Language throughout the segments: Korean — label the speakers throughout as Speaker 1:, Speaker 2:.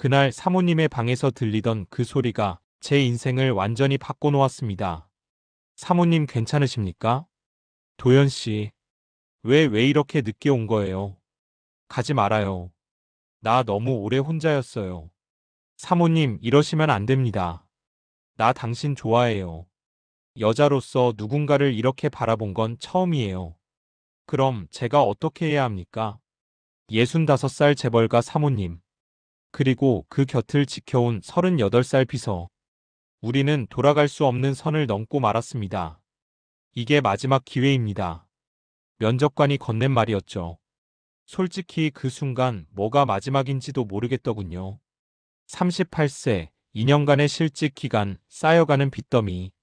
Speaker 1: 그날 사모님의 방에서 들리던 그 소리가 제 인생을 완전히 바꿔놓았습니다. 사모님 괜찮으십니까? 도연 씨, 왜 이렇게 늦게 온 거예요? 가지 말아요. 나 너무 오래 혼자였어요. 사모님, 이러시면 안 됩니다. 나 당신 좋아해요. 여자로서 누군가를 이렇게 바라본 건 처음이에요. 그럼 제가 어떻게 해야 합니까? 65살 재벌가 사모님, 그리고 그 곁을 지켜온 38살 비서. 우리는 돌아갈 수 없는 선을 넘고 말았습니다. 이게 마지막 기회입니다. 면접관이 건넨 말이었죠. 솔직히 그 순간 뭐가 마지막인지도 모르겠더군요. 38세, 2년간의 실직 기간, 쌓여가는 빚더미.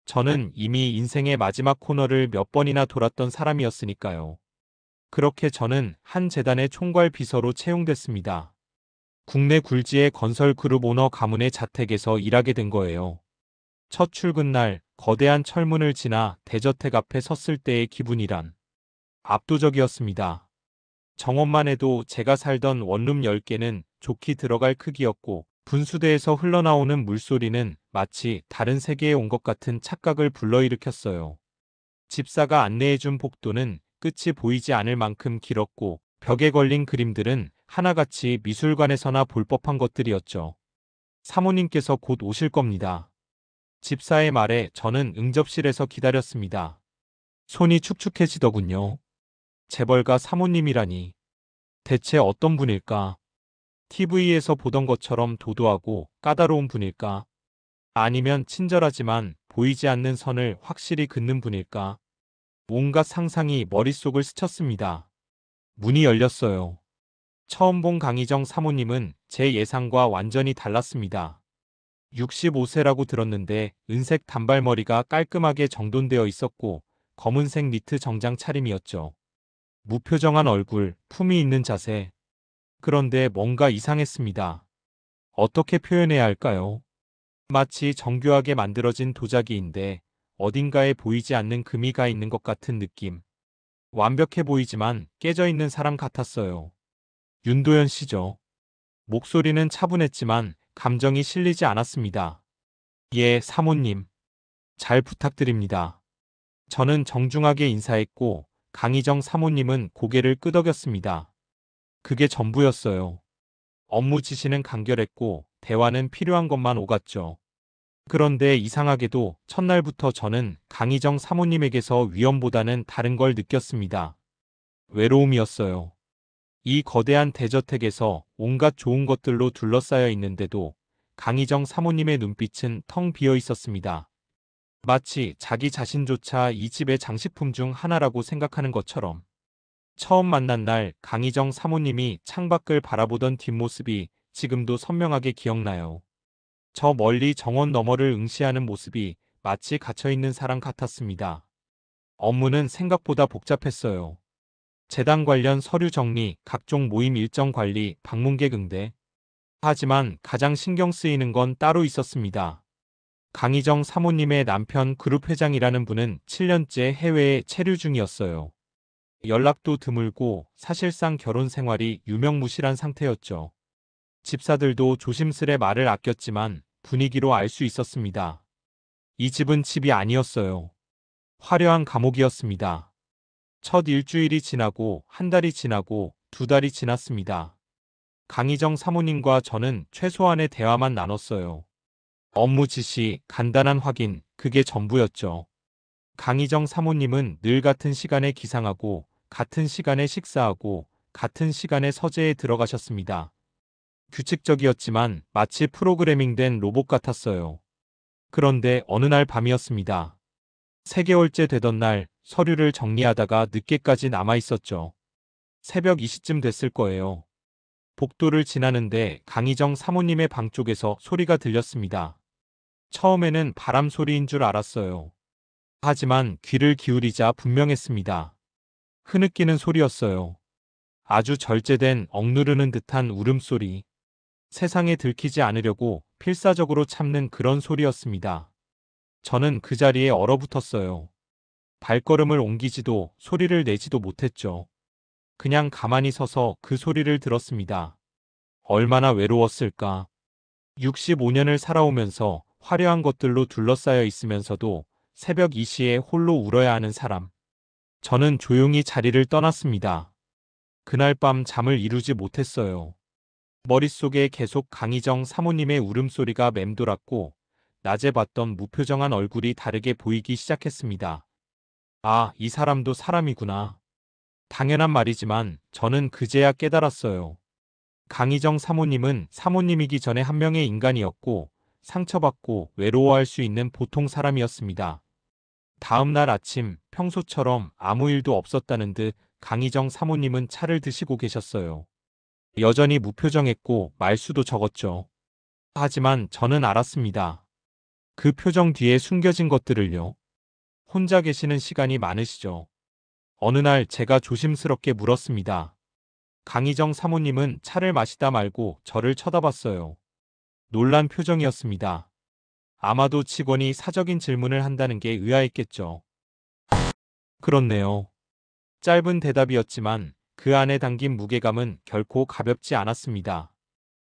Speaker 1: 저는 이미 인생의 마지막 코너를 몇 번이나 돌았던 사람이었으니까요. 그렇게 저는 한 재단의 총괄 비서로 채용됐습니다. 국내 굴지의 건설 그룹 오너 가문의 자택에서 일하게 된 거예요. 첫 출근 날 거대한 철문을 지나 대저택 앞에 섰을 때의 기분이란 압도적이었습니다. 정원만 해도 제가 살던 원룸 10개는 좋게 들어갈 크기였고 분수대에서 흘러나오는 물소리는 마치 다른 세계에 온 것 같은 착각을 불러일으켰어요. 집사가 안내해준 복도는 끝이 보이지 않을 만큼 길었고 벽에 걸린 그림들은 하나같이 미술관에서나 볼 법한 것들이었죠. 사모님께서 곧 오실 겁니다. 집사의 말에 저는 응접실에서 기다렸습니다. 손이 축축해지더군요. 재벌가 사모님이라니. 대체 어떤 분일까? TV에서 보던 것처럼 도도하고 까다로운 분일까? 아니면 친절하지만 보이지 않는 선을 확실히 긋는 분일까? 온갖 상상이 머릿속을 스쳤습니다. 문이 열렸어요. 처음 본 강희정 사모님은 제 예상과 완전히 달랐습니다. 65세라고 들었는데 은색 단발머리가 깔끔하게 정돈되어 있었고 검은색 니트 정장 차림이었죠. 무표정한 얼굴, 품위 있는 자세. 그런데 뭔가 이상했습니다. 어떻게 표현해야 할까요? 마치 정교하게 만들어진 도자기인데 어딘가에 보이지 않는 금이 가 있는 것 같은 느낌. 완벽해 보이지만 깨져 있는 사람 같았어요. 윤도현 씨죠. 목소리는 차분했지만 감정이 실리지 않았습니다. 예, 사모님. 잘 부탁드립니다. 저는 정중하게 인사했고 강희정 사모님은 고개를 끄덕였습니다. 그게 전부였어요. 업무 지시는 간결했고 대화는 필요한 것만 오갔죠. 그런데 이상하게도 첫날부터 저는 강희정 사모님에게서 위험보다는 다른 걸 느꼈습니다. 외로움이었어요. 이 거대한 대저택에서 온갖 좋은 것들로 둘러싸여 있는데도 강희정 사모님의 눈빛은 텅 비어 있었습니다. 마치 자기 자신조차 이 집의 장식품 중 하나라고 생각하는 것처럼. 처음 만난 날 강희정 사모님이 창밖을 바라보던 뒷모습이 지금도 선명하게 기억나요. 저 멀리 정원 너머를 응시하는 모습이 마치 갇혀있는 사람 같았습니다. 업무는 생각보다 복잡했어요. 재단 관련 서류 정리, 각종 모임 일정 관리, 방문객 응대. 하지만 가장 신경 쓰이는 건 따로 있었습니다. 강희정 사모님의 남편 그룹 회장이라는 분은 7년째 해외에 체류 중이었어요. 연락도 드물고 사실상 결혼 생활이 유명무실한 상태였죠. 집사들도 조심스레 말을 아꼈지만 분위기로 알 수 있었습니다. 이 집은 집이 아니었어요. 화려한 감옥이었습니다. 첫 일주일이 지나고 한 달이 지나고 두 달이 지났습니다. 강희정 사모님과 저는 최소한의 대화만 나눴어요. 업무 지시, 간단한 확인, 그게 전부였죠. 강희정 사모님은 늘 같은 시간에 기상하고 같은 시간에 식사하고 같은 시간에 서재에 들어가셨습니다. 규칙적이었지만 마치 프로그래밍된 로봇 같았어요. 그런데 어느 날 밤이었습니다. 3개월째 되던 날 서류를 정리하다가 늦게까지 남아 있었죠. 새벽 2시쯤 됐을 거예요. 복도를 지나는데 강희정 사모님의 방 쪽에서 소리가 들렸습니다. 처음에는 바람 소리인 줄 알았어요. 하지만 귀를 기울이자 분명했습니다. 흐느끼는 소리였어요. 아주 절제된 억누르는 듯한 울음소리. 세상에 들키지 않으려고 필사적으로 참는 그런 소리였습니다. 저는 그 자리에 얼어붙었어요. 발걸음을 옮기지도 소리를 내지도 못했죠. 그냥 가만히 서서 그 소리를 들었습니다. 얼마나 외로웠을까. 65년을 살아오면서 화려한 것들로 둘러싸여 있으면서도 새벽 2시에 홀로 울어야 하는 사람. 저는 조용히 자리를 떠났습니다. 그날 밤 잠을 이루지 못했어요. 머릿속에 계속 강희정 사모님의 울음소리가 맴돌았고, 낮에 봤던 무표정한 얼굴이 다르게 보이기 시작했습니다. 아, 이 사람도 사람이구나. 당연한 말이지만 저는 그제야 깨달았어요. 강희정 사모님은 사모님이기 전에 한 명의 인간이었고, 상처받고 외로워할 수 있는 보통 사람이었습니다. 다음 날 아침 평소처럼 아무 일도 없었다는 듯 강희정 사모님은 차를 드시고 계셨어요. 여전히 무표정했고 말수도 적었죠. 하지만 저는 알았습니다. 그 표정 뒤에 숨겨진 것들을요. 혼자 계시는 시간이 많으시죠. 어느 날 제가 조심스럽게 물었습니다. 강희정 사모님은 차를 마시다 말고 저를 쳐다봤어요. 놀란 표정이었습니다. 아마도 직원이 사적인 질문을 한다는 게 의아했겠죠. 그렇네요. 짧은 대답이었지만 그 안에 담긴 무게감은 결코 가볍지 않았습니다.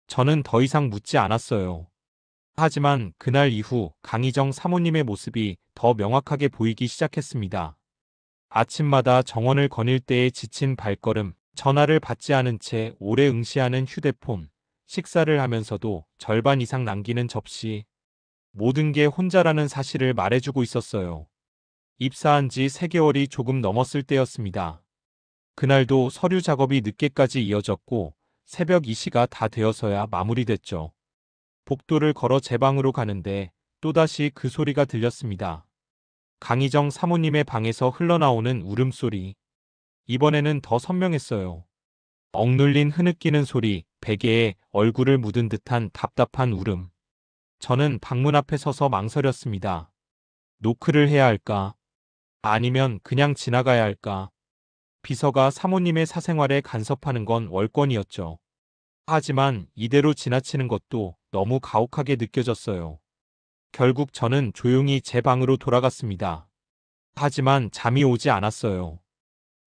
Speaker 1: 저는 더 이상 묻지 않았어요. 하지만 그날 이후 강희정 사모님의 모습이 더 명확하게 보이기 시작했습니다. 아침마다 정원을 거닐 때의 지친 발걸음, 전화를 받지 않은 채 오래 응시하는 휴대폰, 식사를 하면서도 절반 이상 남기는 접시, 모든 게 혼자라는 사실을 말해주고 있었어요. 입사한 지 3개월이 조금 넘었을 때였습니다. 그날도 서류 작업이 늦게까지 이어졌고 새벽 2시가 다 되어서야 마무리됐죠. 복도를 걸어 제 방으로 가는데 또다시 그 소리가 들렸습니다. 강희정 사모님의 방에서 흘러나오는 울음소리. 이번에는 더 선명했어요. 억눌린 흐느끼는 소리, 베개에 얼굴을 묻은 듯한 답답한 울음. 저는 방문 앞에 서서 망설였습니다. 노크를 해야 할까? 아니면 그냥 지나가야 할까? 비서가 사모님의 사생활에 간섭하는 건 월권이었죠. 하지만 이대로 지나치는 것도 너무 가혹하게 느껴졌어요. 결국 저는 조용히 제 방으로 돌아갔습니다. 하지만 잠이 오지 않았어요.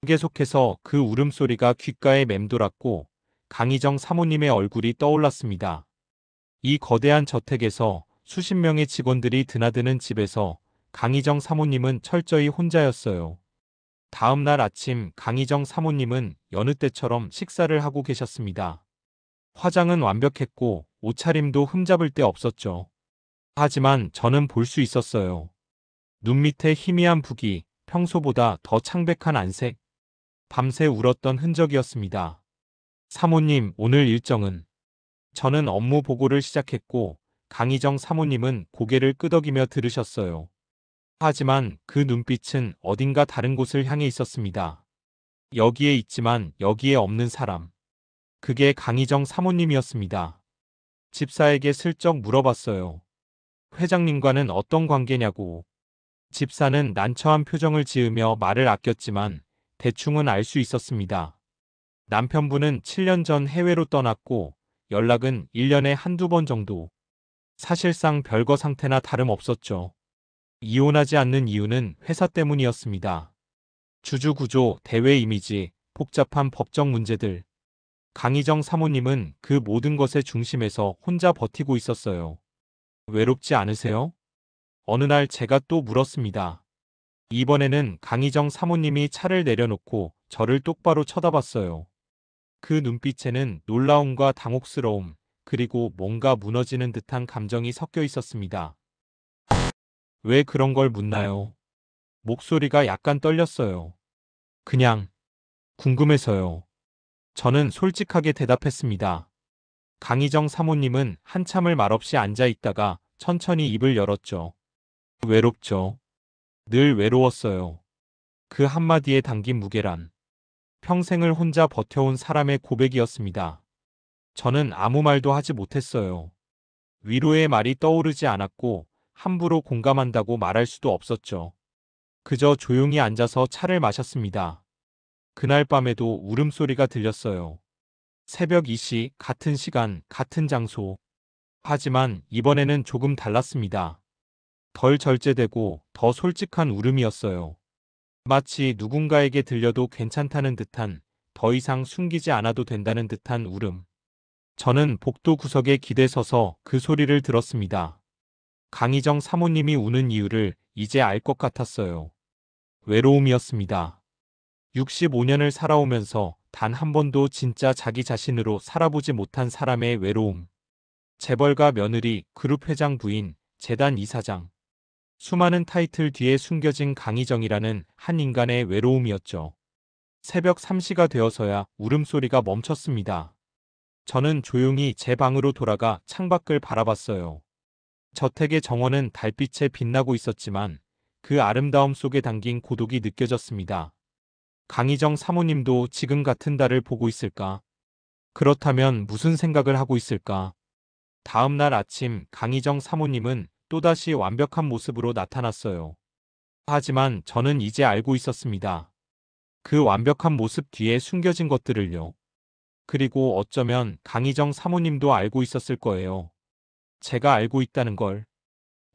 Speaker 1: 계속해서 그 울음소리가 귓가에 맴돌았고 강희정 사모님의 얼굴이 떠올랐습니다. 이 거대한 저택에서 수십 명의 직원들이 드나드는 집에서 강희정 사모님은 철저히 혼자였어요. 다음 날 아침 강희정 사모님은 여느 때처럼 식사를 하고 계셨습니다. 화장은 완벽했고 옷차림도 흠잡을 데 없었죠. 하지만 저는 볼 수 있었어요. 눈 밑에 희미한 부기, 평소보다 더 창백한 안색, 밤새 울었던 흔적이었습니다. 사모님, 오늘 일정은? 저는 업무 보고를 시작했고 강희정 사모님은 고개를 끄덕이며 들으셨어요. 하지만 그 눈빛은 어딘가 다른 곳을 향해 있었습니다. 여기에 있지만 여기에 없는 사람. 그게 강희정 사모님이었습니다. 집사에게 슬쩍 물어봤어요. 회장님과는 어떤 관계냐고. 집사는 난처한 표정을 지으며 말을 아꼈지만 대충은 알 수 있었습니다. 남편분은 7년 전 해외로 떠났고 연락은 1년에 한두 번 정도. 사실상 별거 상태나 다름없었죠. 이혼하지 않는 이유는 회사 때문이었습니다. 주주구조, 대외 이미지, 복잡한 법적 문제들. 강희정 사모님은 그 모든 것의 중심에서 혼자 버티고 있었어요. 외롭지 않으세요? 어느 날 제가 또 물었습니다. 이번에는 강희정 사모님이 차를 내려놓고 저를 똑바로 쳐다봤어요. 그 눈빛에는 놀라움과 당혹스러움, 그리고 뭔가 무너지는 듯한 감정이 섞여 있었습니다. 왜 그런 걸 묻나요? 목소리가 약간 떨렸어요. 그냥 궁금해서요. 저는 솔직하게 대답했습니다. 강희정 사모님은 한참을 말없이 앉아 있다가 천천히 입을 열었죠. 외롭죠. 늘 외로웠어요. 그 한마디에 담긴 무게란 평생을 혼자 버텨온 사람의 고백이었습니다. 저는 아무 말도 하지 못했어요. 위로의 말이 떠오르지 않았고 함부로 공감한다고 말할 수도 없었죠. 그저 조용히 앉아서 차를 마셨습니다. 그날 밤에도 울음소리가 들렸어요. 새벽 2시, 같은 시간, 같은 장소. 하지만 이번에는 조금 달랐습니다. 덜 절제되고 더 솔직한 울음이었어요. 마치 누군가에게 들려도 괜찮다는 듯한, 더 이상 숨기지 않아도 된다는 듯한 울음. 저는 복도 구석에 기대 서서 그 소리를 들었습니다. 강희정 사모님이 우는 이유를 이제 알 것 같았어요. 외로움이었습니다. 65년을 살아오면서 단 한 번도 진짜 자기 자신으로 살아보지 못한 사람의 외로움. 재벌가 며느리, 그룹 회장 부인, 재단 이사장. 수많은 타이틀 뒤에 숨겨진 강희정이라는 한 인간의 외로움이었죠. 새벽 3시가 되어서야 울음소리가 멈췄습니다. 저는 조용히 제 방으로 돌아가 창밖을 바라봤어요. 저택의 정원은 달빛에 빛나고 있었지만 그 아름다움 속에 담긴 고독이 느껴졌습니다. 강희정 사모님도 지금 같은 달을 보고 있을까? 그렇다면 무슨 생각을 하고 있을까? 다음 날 아침 강희정 사모님은 또다시 완벽한 모습으로 나타났어요. 하지만 저는 이제 알고 있었습니다. 그 완벽한 모습 뒤에 숨겨진 것들을요. 그리고 어쩌면 강희정 사모님도 알고 있었을 거예요. 제가 알고 있다는 걸.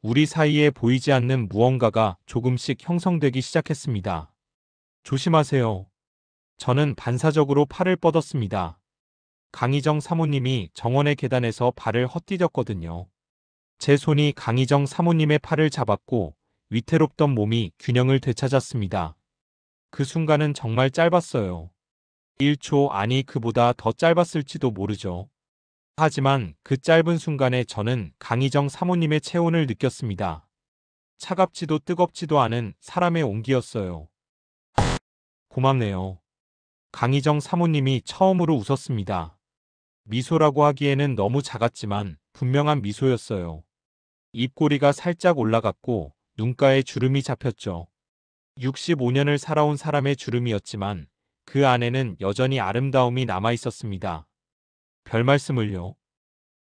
Speaker 1: 우리 사이에 보이지 않는 무언가가 조금씩 형성되기 시작했습니다. 조심하세요. 저는 반사적으로 팔을 뻗었습니다. 강희정 사모님이 정원의 계단에서 발을 헛디뎠거든요. 제 손이 강희정 사모님의 팔을 잡았고 위태롭던 몸이 균형을 되찾았습니다. 그 순간은 정말 짧았어요. 1초, 아니 그보다 더 짧았을지도 모르죠. 하지만 그 짧은 순간에 저는 강희정 사모님의 체온을 느꼈습니다. 차갑지도 뜨겁지도 않은 사람의 온기였어요. 고맙네요. 강희정 사모님이 처음으로 웃었습니다. 미소라고 하기에는 너무 작았지만 분명한 미소였어요. 입꼬리가 살짝 올라갔고 눈가에 주름이 잡혔죠. 65년을 살아온 사람의 주름이었지만 그 안에는 여전히 아름다움이 남아 있었습니다. 별 말씀을요.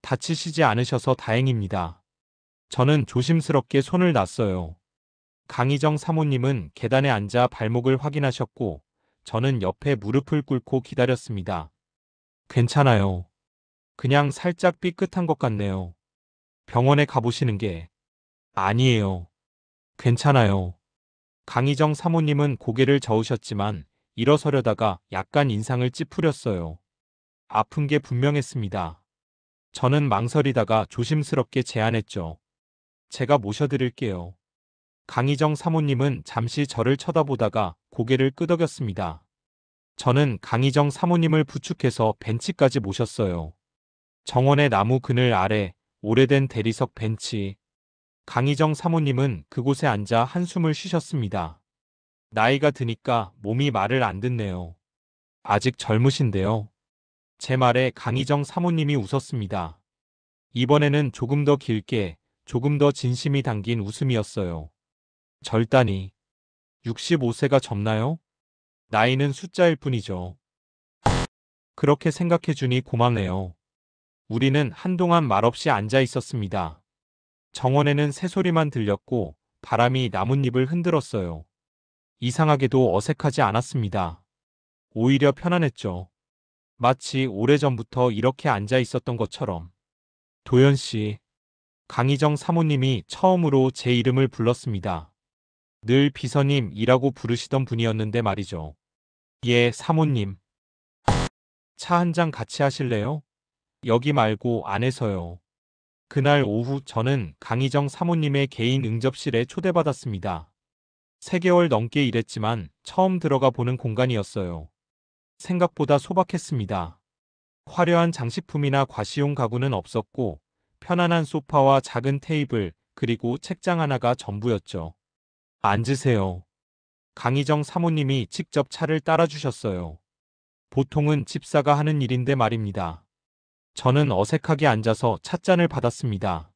Speaker 1: 다치시지 않으셔서 다행입니다. 저는 조심스럽게 손을 놨어요. 강희정 사모님은 계단에 앉아 발목을 확인하셨고 저는 옆에 무릎을 꿇고 기다렸습니다. 괜찮아요. 그냥 살짝 삐끗한 것 같네요. 병원에 가보시는 게. 아니에요. 괜찮아요. 강희정 사모님은 고개를 저으셨지만 일어서려다가 약간 인상을 찌푸렸어요. 아픈 게 분명했습니다. 저는 망설이다가 조심스럽게 제안했죠. 제가 모셔드릴게요. 강희정 사모님은 잠시 저를 쳐다보다가 고개를 끄덕였습니다. 저는 강희정 사모님을 부축해서 벤치까지 모셨어요. 정원의 나무 그늘 아래 오래된 대리석 벤치. 강희정 사모님은 그곳에 앉아 한숨을 쉬셨습니다. 나이가 드니까 몸이 말을 안 듣네요. 아직 젊으신데요. 제 말에 강희정 사모님이 웃었습니다. 이번에는 조금 더 길게, 조금 더 진심이 담긴 웃음이었어요. 절단이 65세가 젊나요? 나이는 숫자일 뿐이죠. 그렇게 생각해주니 고맙네요. 우리는 한동안 말없이 앉아 있었습니다. 정원에는 새소리만 들렸고 바람이 나뭇잎을 흔들었어요. 이상하게도 어색하지 않았습니다. 오히려 편안했죠. 마치 오래전부터 이렇게 앉아 있었던 것처럼. 도연 씨, 강희정 사모님이 처음으로 제 이름을 불렀습니다. 늘 비서님이라고 부르시던 분이었는데 말이죠. 예, 사모님. 차 한 잔 같이 하실래요? 여기 말고 안에서요. 그날 오후 저는 강희정 사모님의 개인 응접실에 초대받았습니다. 3개월 넘게 일했지만 처음 들어가 보는 공간이었어요. 생각보다 소박했습니다. 화려한 장식품이나 과시용 가구는 없었고 편안한 소파와 작은 테이블 그리고 책장 하나가 전부였죠. 앉으세요. 강희정 사모님이 직접 차를 따라주셨어요. 보통은 집사가 하는 일인데 말입니다. 저는 어색하게 앉아서 찻잔을 받았습니다.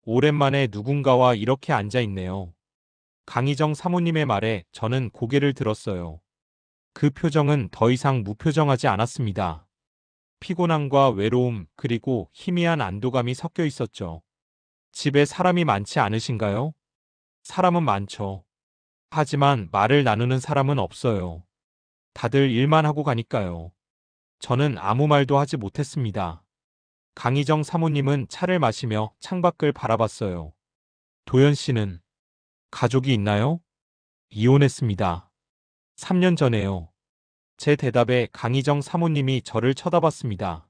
Speaker 1: 오랜만에 누군가와 이렇게 앉아 있네요. 강희정 사모님의 말에 저는 고개를 들었어요. 그 표정은 더 이상 무표정하지 않았습니다. 피곤함과 외로움 그리고 희미한 안도감이 섞여 있었죠. 집에 사람이 많지 않으신가요? 사람은 많죠. 하지만 말을 나누는 사람은 없어요. 다들 일만 하고 가니까요. 저는 아무 말도 하지 못했습니다. 강희정 사모님은 차를 마시며 창밖을 바라봤어요. 도연 씨는 가족이 있나요? 이혼했습니다. 3년 전에요. 제 대답에 강희정 사모님이 저를 쳐다봤습니다.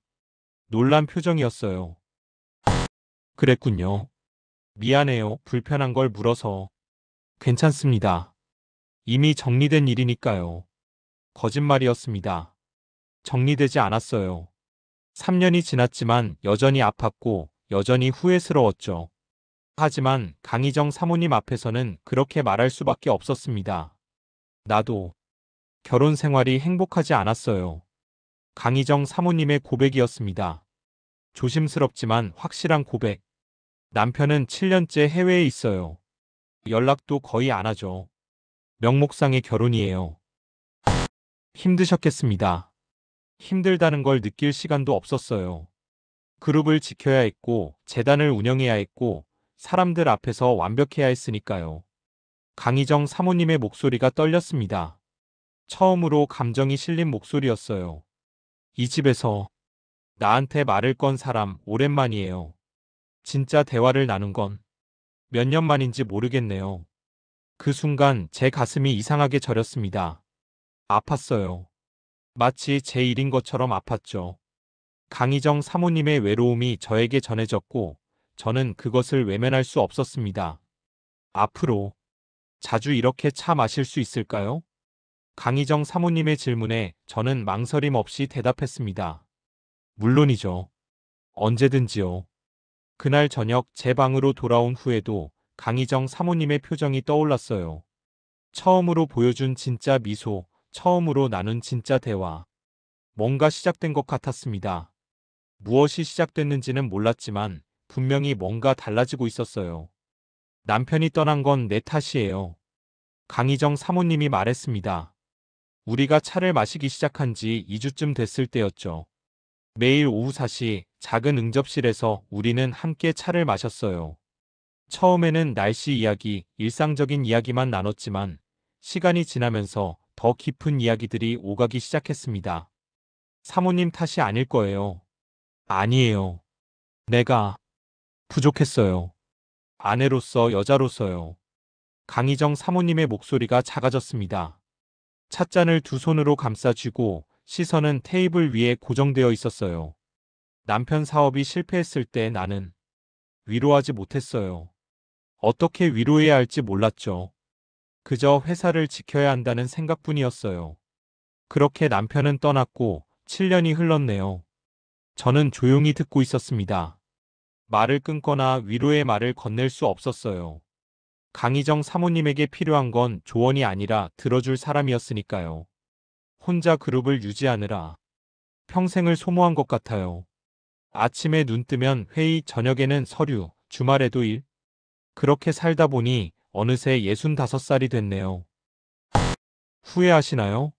Speaker 1: 놀란 표정이었어요. 그랬군요. 미안해요. 불편한 걸 물어서. 괜찮습니다. 이미 정리된 일이니까요. 거짓말이었습니다. 정리되지 않았어요. 3년이 지났지만 여전히 아팠고 여전히 후회스러웠죠. 하지만 강희정 사모님 앞에서는 그렇게 말할 수밖에 없었습니다. 나도 결혼 생활이 행복하지 않았어요. 강희정 사모님의 고백이었습니다. 조심스럽지만 확실한 고백. 남편은 7년째 해외에 있어요. 연락도 거의 안 하죠. 명목상의 결혼이에요. 힘드셨겠습니다. 힘들다는 걸 느낄 시간도 없었어요. 그룹을 지켜야 했고, 재단을 운영해야 했고, 사람들 앞에서 완벽해야 했으니까요. 강희정 사모님의 목소리가 떨렸습니다. 처음으로 감정이 실린 목소리였어요. 이 집에서 나한테 말을 건 사람 오랜만이에요. 진짜 대화를 나눈 건 몇 년 만인지 모르겠네요. 그 순간 제 가슴이 이상하게 저렸습니다. 아팠어요. 마치 제 일인 것처럼 아팠죠. 강희정 사모님의 외로움이 저에게 전해졌고 저는 그것을 외면할 수 없었습니다. 앞으로 자주 이렇게 차 마실 수 있을까요? 강희정 사모님의 질문에 저는 망설임 없이 대답했습니다. 물론이죠. 언제든지요. 그날 저녁 제 방으로 돌아온 후에도 강희정 사모님의 표정이 떠올랐어요. 처음으로 보여준 진짜 미소, 처음으로 나눈 진짜 대화. 뭔가 시작된 것 같았습니다. 무엇이 시작됐는지는 몰랐지만 분명히 뭔가 달라지고 있었어요. 남편이 떠난 건 내 탓이에요. 강희정 사모님이 말했습니다. 우리가 차를 마시기 시작한 지 2주쯤 됐을 때였죠. 매일 오후 4시 작은 응접실에서 우리는 함께 차를 마셨어요. 처음에는 날씨 이야기, 일상적인 이야기만 나눴지만 시간이 지나면서 더 깊은 이야기들이 오가기 시작했습니다. 사모님 탓이 아닐 거예요. 아니에요. 내가 부족했어요. 아내로서 여자로서요. 강희정 사모님의 목소리가 작아졌습니다. 찻잔을 두 손으로 감싸쥐고 시선은 테이블 위에 고정되어 있었어요. 남편 사업이 실패했을 때 나는 위로하지 못했어요. 어떻게 위로해야 할지 몰랐죠. 그저 회사를 지켜야 한다는 생각뿐이었어요. 그렇게 남편은 떠났고 7년이 흘렀네요. 저는 조용히 듣고 있었습니다. 말을 끊거나 위로의 말을 건넬 수 없었어요. 강희정 사모님에게 필요한 건 조언이 아니라 들어줄 사람이었으니까요. 혼자 그룹을 유지하느라 평생을 소모한 것 같아요. 아침에 눈 뜨면 회의, 저녁에는 서류, 주말에도 일. 그렇게 살다 보니 어느새 65살이 됐네요. 후회하시나요?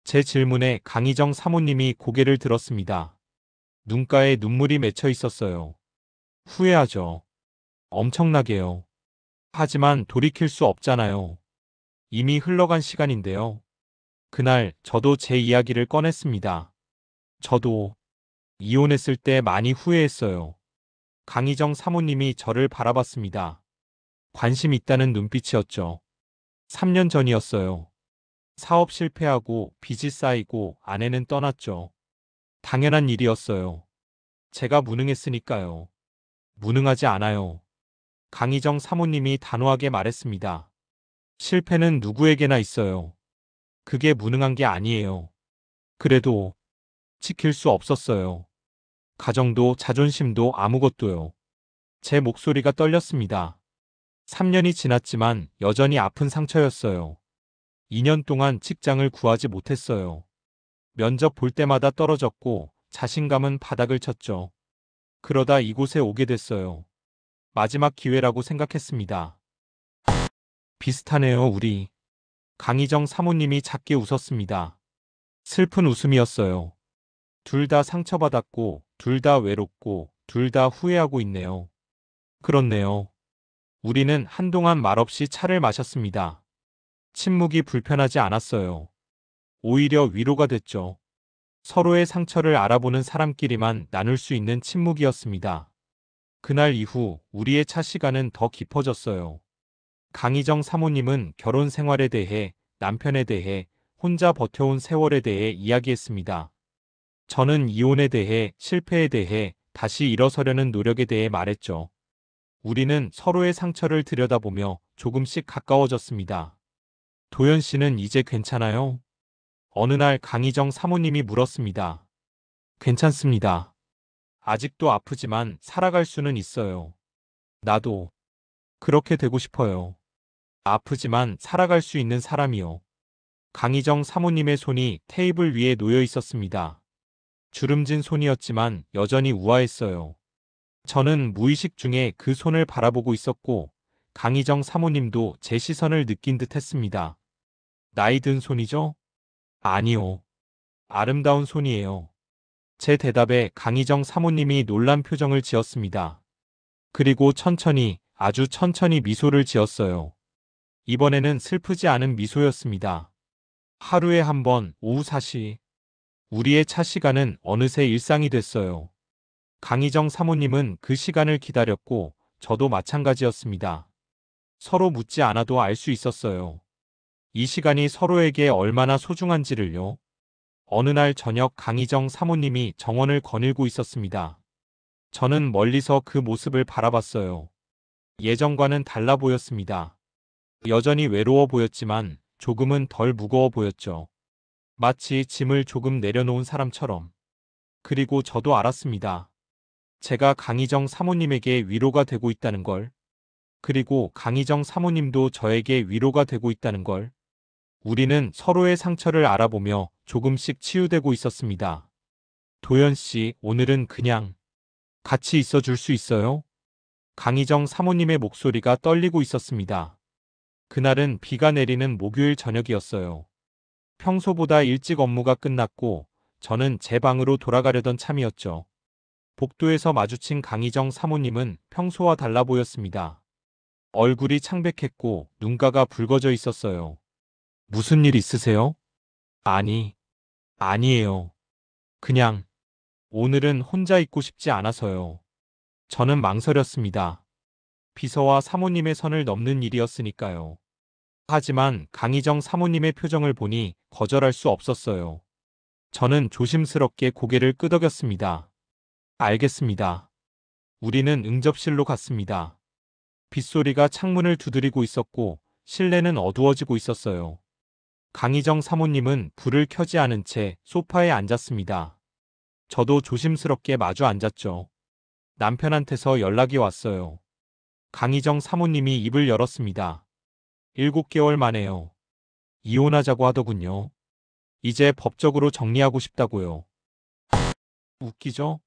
Speaker 1: 제 질문에 강희정 사모님이 고개를 들었습니다. 눈가에 눈물이 맺혀 있었어요. 후회하죠. 엄청나게요. 하지만 돌이킬 수 없잖아요. 이미 흘러간 시간인데요. 그날 저도 제 이야기를 꺼냈습니다. 저도 이혼했을 때 많이 후회했어요. 강희정 사모님이 저를 바라봤습니다. 관심 있다는 눈빛이었죠. 3년 전이었어요. 사업 실패하고 빚이 쌓이고 아내는 떠났죠. 당연한 일이었어요. 제가 무능했으니까요. 무능하지 않아요. 강희정 사모님이 단호하게 말했습니다. 실패는 누구에게나 있어요. 그게 무능한 게 아니에요. 그래도 지킬 수 없었어요. 가정도 자존심도 아무것도요. 제 목소리가 떨렸습니다. 3년이 지났지만 여전히 아픈 상처였어요. 2년 동안 직장을 구하지 못했어요. 면접 볼 때마다 떨어졌고 자신감은 바닥을 쳤죠. 그러다 이곳에 오게 됐어요. 마지막 기회라고 생각했습니다. 비슷하네요, 우리. 강희정 사모님이 작게 웃었습니다. 슬픈 웃음이었어요. 둘 다 상처받았고, 둘 다 외롭고, 둘 다 후회하고 있네요. 그렇네요. 우리는 한동안 말없이 차를 마셨습니다. 침묵이 불편하지 않았어요. 오히려 위로가 됐죠. 서로의 상처를 알아보는 사람끼리만 나눌 수 있는 침묵이었습니다. 그날 이후 우리의 차 시간은 더 깊어졌어요. 강희정 사모님은 결혼 생활에 대해, 남편에 대해, 혼자 버텨온 세월에 대해 이야기했습니다. 저는 이혼에 대해, 실패에 대해, 다시 일어서려는 노력에 대해 말했죠. 우리는 서로의 상처를 들여다보며 조금씩 가까워졌습니다. 도연 씨는 이제 괜찮아요? 어느 날 강희정 사모님이 물었습니다. 괜찮습니다. 아직도 아프지만 살아갈 수는 있어요. 나도 그렇게 되고 싶어요. 아프지만 살아갈 수 있는 사람이요. 강희정 사모님의 손이 테이블 위에 놓여 있었습니다. 주름진 손이었지만 여전히 우아했어요. 저는 무의식 중에 그 손을 바라보고 있었고 강희정 사모님도 제 시선을 느낀 듯 했습니다. 나이 든 손이죠? 아니요. 아름다운 손이에요. 제 대답에 강희정 사모님이 놀란 표정을 지었습니다. 그리고 천천히, 아주 천천히 미소를 지었어요. 이번에는 슬프지 않은 미소였습니다. 하루에 한 번, 오후 4시. 우리의 차 시간은 어느새 일상이 됐어요. 강희정 사모님은 그 시간을 기다렸고 저도 마찬가지였습니다. 서로 묻지 않아도 알 수 있었어요. 이 시간이 서로에게 얼마나 소중한지를요. 어느 날 저녁 강희정 사모님이 정원을 거닐고 있었습니다. 저는 멀리서 그 모습을 바라봤어요. 예전과는 달라 보였습니다. 여전히 외로워 보였지만 조금은 덜 무거워 보였죠. 마치 짐을 조금 내려놓은 사람처럼. 그리고 저도 알았습니다. 제가 강희정 사모님에게 위로가 되고 있다는 걸. 그리고 강희정 사모님도 저에게 위로가 되고 있다는 걸. 우리는 서로의 상처를 알아보며 조금씩 치유되고 있었습니다. 도연 씨, 오늘은 그냥 같이 있어 줄 수 있어요? 강희정 사모님의 목소리가 떨리고 있었습니다. 그날은 비가 내리는 목요일 저녁이었어요. 평소보다 일찍 업무가 끝났고 저는 제 방으로 돌아가려던 참이었죠. 복도에서 마주친 강희정 사모님은 평소와 달라 보였습니다. 얼굴이 창백했고 눈가가 붉어져 있었어요. 무슨 일 있으세요? 아니에요. 그냥 오늘은 혼자 있고 싶지 않아서요. 저는 망설였습니다. 비서와 사모님의 선을 넘는 일이었으니까요. 하지만 강희정 사모님의 표정을 보니 거절할 수 없었어요. 저는 조심스럽게 고개를 끄덕였습니다. 알겠습니다. 우리는 응접실로 갔습니다. 빗소리가 창문을 두드리고 있었고 실내는 어두워지고 있었어요. 강희정 사모님은 불을 켜지 않은 채 소파에 앉았습니다. 저도 조심스럽게 마주 앉았죠. 남편한테서 연락이 왔어요. 강희정 사모님이 입을 열었습니다. 7개월 만에요. 이혼하자고 하더군요. 이제 법적으로 정리하고 싶다고요. 웃기죠?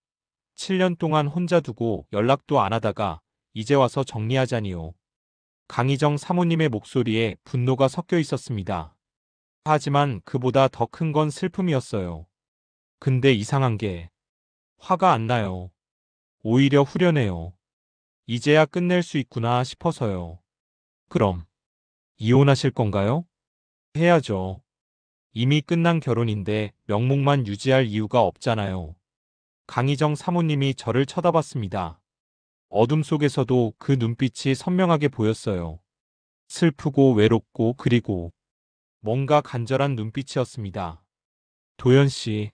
Speaker 1: 7년 동안 혼자 두고 연락도 안 하다가 이제 와서 정리하자니요. 강희정 사모님의 목소리에 분노가 섞여 있었습니다. 하지만 그보다 더 큰 건 슬픔이었어요. 근데 이상한 게 화가 안 나요. 오히려 후련해요. 이제야 끝낼 수 있구나 싶어서요. 그럼 이혼하실 건가요? 해야죠. 이미 끝난 결혼인데 명목만 유지할 이유가 없잖아요. 강희정 사모님이 저를 쳐다봤습니다. 어둠 속에서도 그 눈빛이 선명하게 보였어요. 슬프고 외롭고 그리고 뭔가 간절한 눈빛이었습니다. 도연 씨,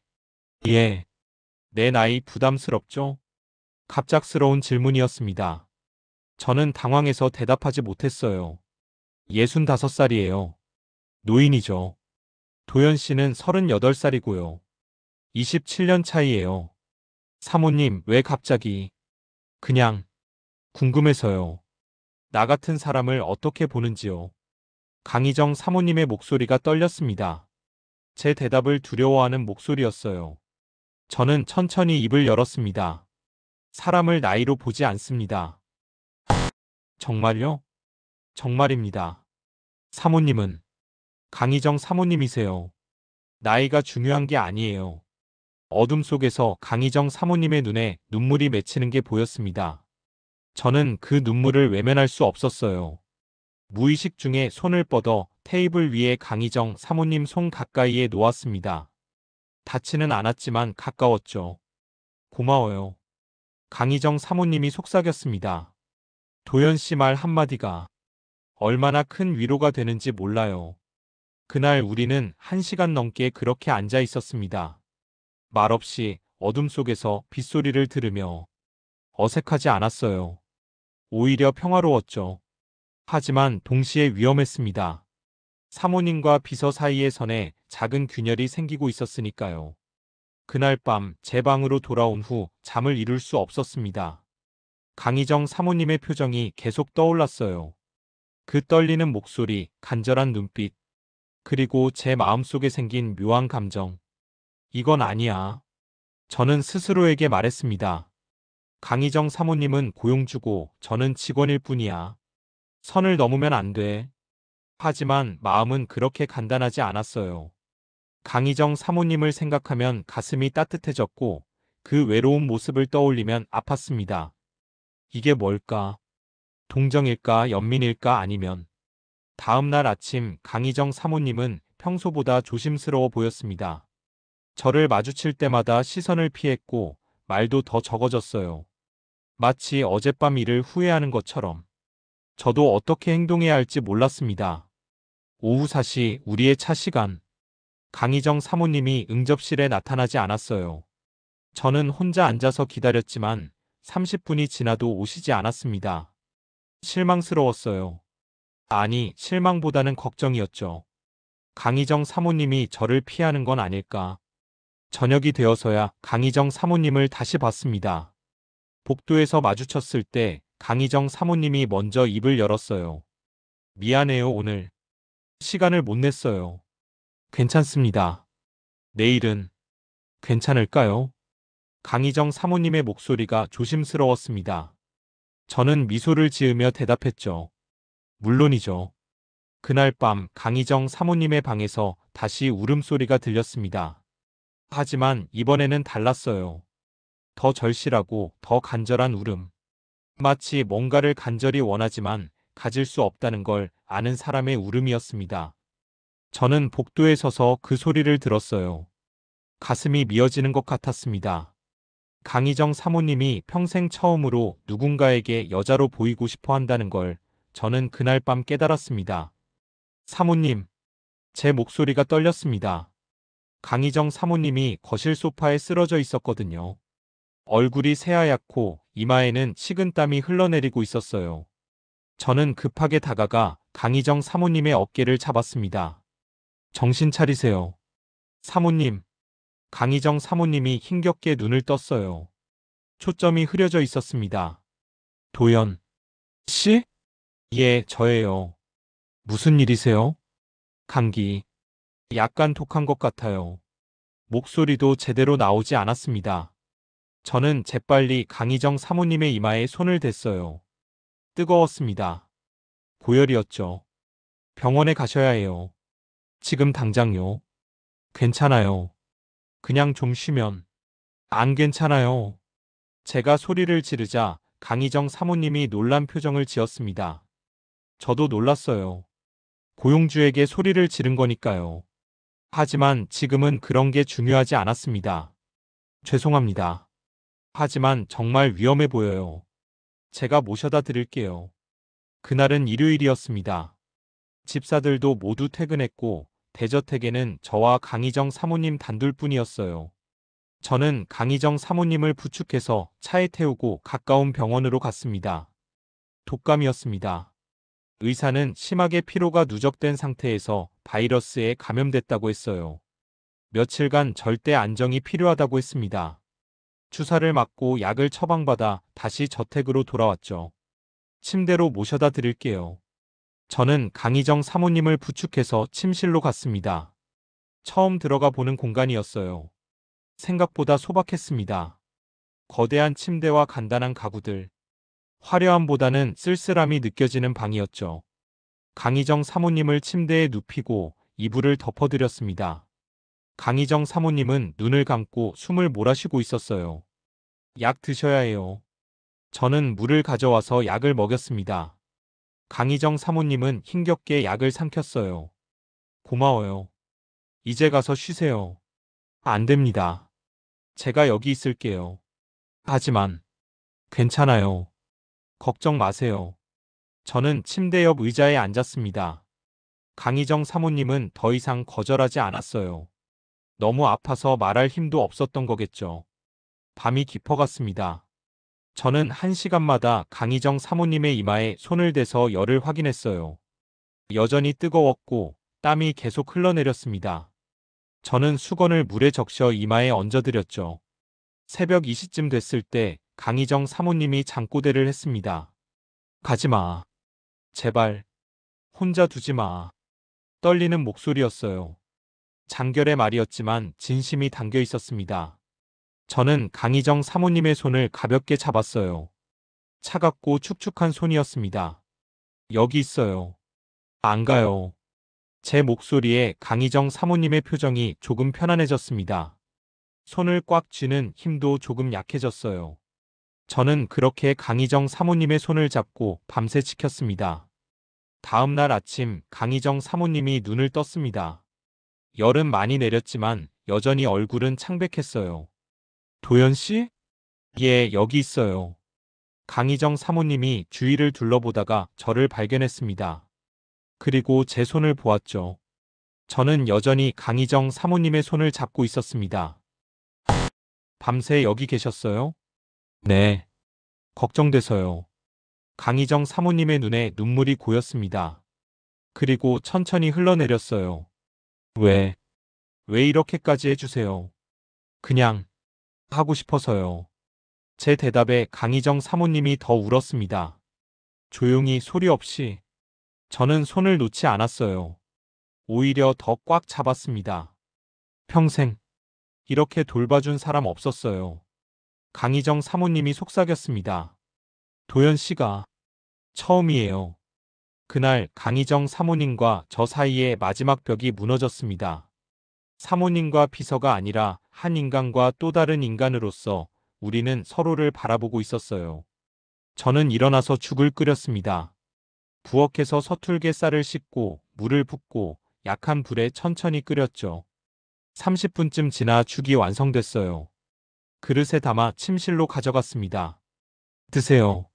Speaker 1: 예, 내 나이 부담스럽죠? 갑작스러운 질문이었습니다. 저는 당황해서 대답하지 못했어요. 65살이에요. 노인이죠. 도연 씨는 38살이고요. 27년 차이예요. 사모님, 왜 갑자기? 그냥 궁금해서요. 나 같은 사람을 어떻게 보는지요. 강희정 사모님의 목소리가 떨렸습니다. 제 대답을 두려워하는 목소리였어요. 저는 천천히 입을 열었습니다. 사람을 나이로 보지 않습니다. 정말요? 정말입니다. 사모님은 강희정 사모님이세요. 나이가 중요한 게 아니에요. 어둠 속에서 강희정 사모님의 눈에 눈물이 맺히는 게 보였습니다. 저는 그 눈물을 외면할 수 없었어요. 무의식 중에 손을 뻗어 테이블 위에 강희정 사모님 손 가까이에 놓았습니다. 닿지는 않았지만 가까웠죠. 고마워요. 강희정 사모님이 속삭였습니다. 도연 씨 말 한마디가 얼마나 큰 위로가 되는지 몰라요. 그날 우리는 1시간 넘게 그렇게 앉아 있었습니다. 말없이 어둠 속에서 빗소리를 들으며 어색하지 않았어요. 오히려 평화로웠죠. 하지만 동시에 위험했습니다. 사모님과 비서 사이의 선에 작은 균열이 생기고 있었으니까요. 그날 밤 제 방으로 돌아온 후 잠을 이룰 수 없었습니다. 강희정 사모님의 표정이 계속 떠올랐어요. 그 떨리는 목소리, 간절한 눈빛, 그리고 제 마음속에 생긴 묘한 감정. 이건 아니야. 저는 스스로에게 말했습니다. 강희정 사모님은 고용주고 저는 직원일 뿐이야. 선을 넘으면 안 돼. 하지만 마음은 그렇게 간단하지 않았어요. 강희정 사모님을 생각하면 가슴이 따뜻해졌고 그 외로운 모습을 떠올리면 아팠습니다. 이게 뭘까? 동정일까, 연민일까, 아니면 다음 날 아침 강희정 사모님은 평소보다 조심스러워 보였습니다. 저를 마주칠 때마다 시선을 피했고 말도 더 적어졌어요. 마치 어젯밤 일을 후회하는 것처럼. 저도 어떻게 행동해야 할지 몰랐습니다. 오후 4시 우리의 차 시간. 강희정 사모님이 응접실에 나타나지 않았어요. 저는 혼자 앉아서 기다렸지만 30분이 지나도 오시지 않았습니다. 실망스러웠어요. 아니, 실망보다는 걱정이었죠. 강희정 사모님이 저를 피하는 건 아닐까. 저녁이 되어서야 강희정 사모님을 다시 봤습니다. 복도에서 마주쳤을 때 강희정 사모님이 먼저 입을 열었어요. 미안해요, 오늘. 시간을 못 냈어요. 괜찮습니다. 내일은 괜찮을까요? 강희정 사모님의 목소리가 조심스러웠습니다. 저는 미소를 지으며 대답했죠. 물론이죠. 그날 밤 강희정 사모님의 방에서 다시 울음소리가 들렸습니다. 하지만 이번에는 달랐어요. 더 절실하고 더 간절한 울음. 마치 뭔가를 간절히 원하지만 가질 수 없다는 걸 아는 사람의 울음이었습니다. 저는 복도에 서서 그 소리를 들었어요. 가슴이 미어지는 것 같았습니다. 강희정 사모님이 평생 처음으로 누군가에게 여자로 보이고 싶어 한다는 걸 저는 그날 밤 깨달았습니다. 사모님, 제 목소리가 떨렸습니다. 강희정 사모님이 거실 소파에 쓰러져 있었거든요. 얼굴이 새하얗고 이마에는 식은땀이 흘러내리고 있었어요. 저는 급하게 다가가 강희정 사모님의 어깨를 잡았습니다. 정신 차리세요. 사모님. 강희정 사모님이 힘겹게 눈을 떴어요. 초점이 흐려져 있었습니다. 도연 씨? 예, 저예요. 무슨 일이세요? 감기. 약간 독한 것 같아요. 목소리도 제대로 나오지 않았습니다. 저는 재빨리 강희정 사모님의 이마에 손을 댔어요. 뜨거웠습니다. 고열이었죠. 병원에 가셔야 해요. 지금 당장요. 괜찮아요. 그냥 좀 쉬면. 안 괜찮아요. 제가 소리를 지르자 강희정 사모님이 놀란 표정을 지었습니다. 저도 놀랐어요. 고용주에게 소리를 지른 거니까요. 하지만 지금은 그런 게 중요하지 않았습니다. 죄송합니다. 하지만 정말 위험해 보여요. 제가 모셔다 드릴게요. 그날은 일요일이었습니다. 집사들도 모두 퇴근했고 대저택에는 저와 강희정 사모님 단둘뿐이었어요. 저는 강희정 사모님을 부축해서 차에 태우고 가까운 병원으로 갔습니다. 독감이었습니다. 의사는 심하게 피로가 누적된 상태에서 바이러스에 감염됐다고 했어요. 며칠간 절대 안정이 필요하다고 했습니다. 주사를 맞고 약을 처방받아 다시 저택으로 돌아왔죠. 침대로 모셔다 드릴게요. 저는 강희정 사모님을 부축해서 침실로 갔습니다. 처음 들어가 보는 공간이었어요. 생각보다 소박했습니다. 거대한 침대와 간단한 가구들. 화려함보다는 쓸쓸함이 느껴지는 방이었죠. 강희정 사모님을 침대에 눕히고 이불을 덮어드렸습니다. 강희정 사모님은 눈을 감고 숨을 몰아쉬고 있었어요. 약 드셔야 해요. 저는 물을 가져와서 약을 먹였습니다. 강희정 사모님은 힘겹게 약을 삼켰어요. 고마워요. 이제 가서 쉬세요. 안 됩니다. 제가 여기 있을게요. 하지만 괜찮아요. 걱정 마세요. 저는 침대 옆 의자에 앉았습니다. 강희정 사모님은 더 이상 거절하지 않았어요. 너무 아파서 말할 힘도 없었던 거겠죠. 밤이 깊어갔습니다. 저는 1시간마다 강희정 사모님의 이마에 손을 대서 열을 확인했어요. 여전히 뜨거웠고 땀이 계속 흘러내렸습니다. 저는 수건을 물에 적셔 이마에 얹어드렸죠. 새벽 2시쯤 됐을 때 강희정 사모님이 잠꼬대를 했습니다. 가지마. 제발. 혼자 두지 마. 떨리는 목소리였어요. 장결의 말이었지만 진심이 담겨 있었습니다. 저는 강희정 사모님의 손을 가볍게 잡았어요. 차갑고 축축한 손이었습니다. 여기 있어요. 안 가요. 제 목소리에 강희정 사모님의 표정이 조금 편안해졌습니다. 손을 꽉 쥐는 힘도 조금 약해졌어요. 저는 그렇게 강희정 사모님의 손을 잡고 밤새 지켰습니다. 다음 날 아침 강희정 사모님이 눈을 떴습니다. 열은 많이 내렸지만 여전히 얼굴은 창백했어요. 도연 씨? 예, 여기 있어요. 강희정 사모님이 주위를 둘러보다가 저를 발견했습니다. 그리고 제 손을 보았죠. 저는 여전히 강희정 사모님의 손을 잡고 있었습니다. 밤새 여기 계셨어요? 네. 걱정돼서요. 강희정 사모님의 눈에 눈물이 고였습니다. 그리고 천천히 흘러내렸어요. 왜? 왜 이렇게까지 해주세요? 그냥 하고 싶어서요. 제 대답에 강희정 사모님이 더 울었습니다. 조용히 소리 없이. 저는 손을 놓지 않았어요. 오히려 더 꽉 잡았습니다. 평생 이렇게 돌봐준 사람 없었어요. 강희정 사모님이 속삭였습니다. 도연 씨가 처음이에요. 그날 강희정 사모님과 저 사이의 마지막 벽이 무너졌습니다. 사모님과 비서가 아니라 한 인간과 또 다른 인간으로서 우리는 서로를 바라보고 있었어요. 저는 일어나서 죽을 끓였습니다. 부엌에서 서툴게 쌀을 씻고 물을 붓고 약한 불에 천천히 끓였죠. 30분쯤 지나 죽이 완성됐어요. 그릇에 담아 침실로 가져갔습니다. 드세요.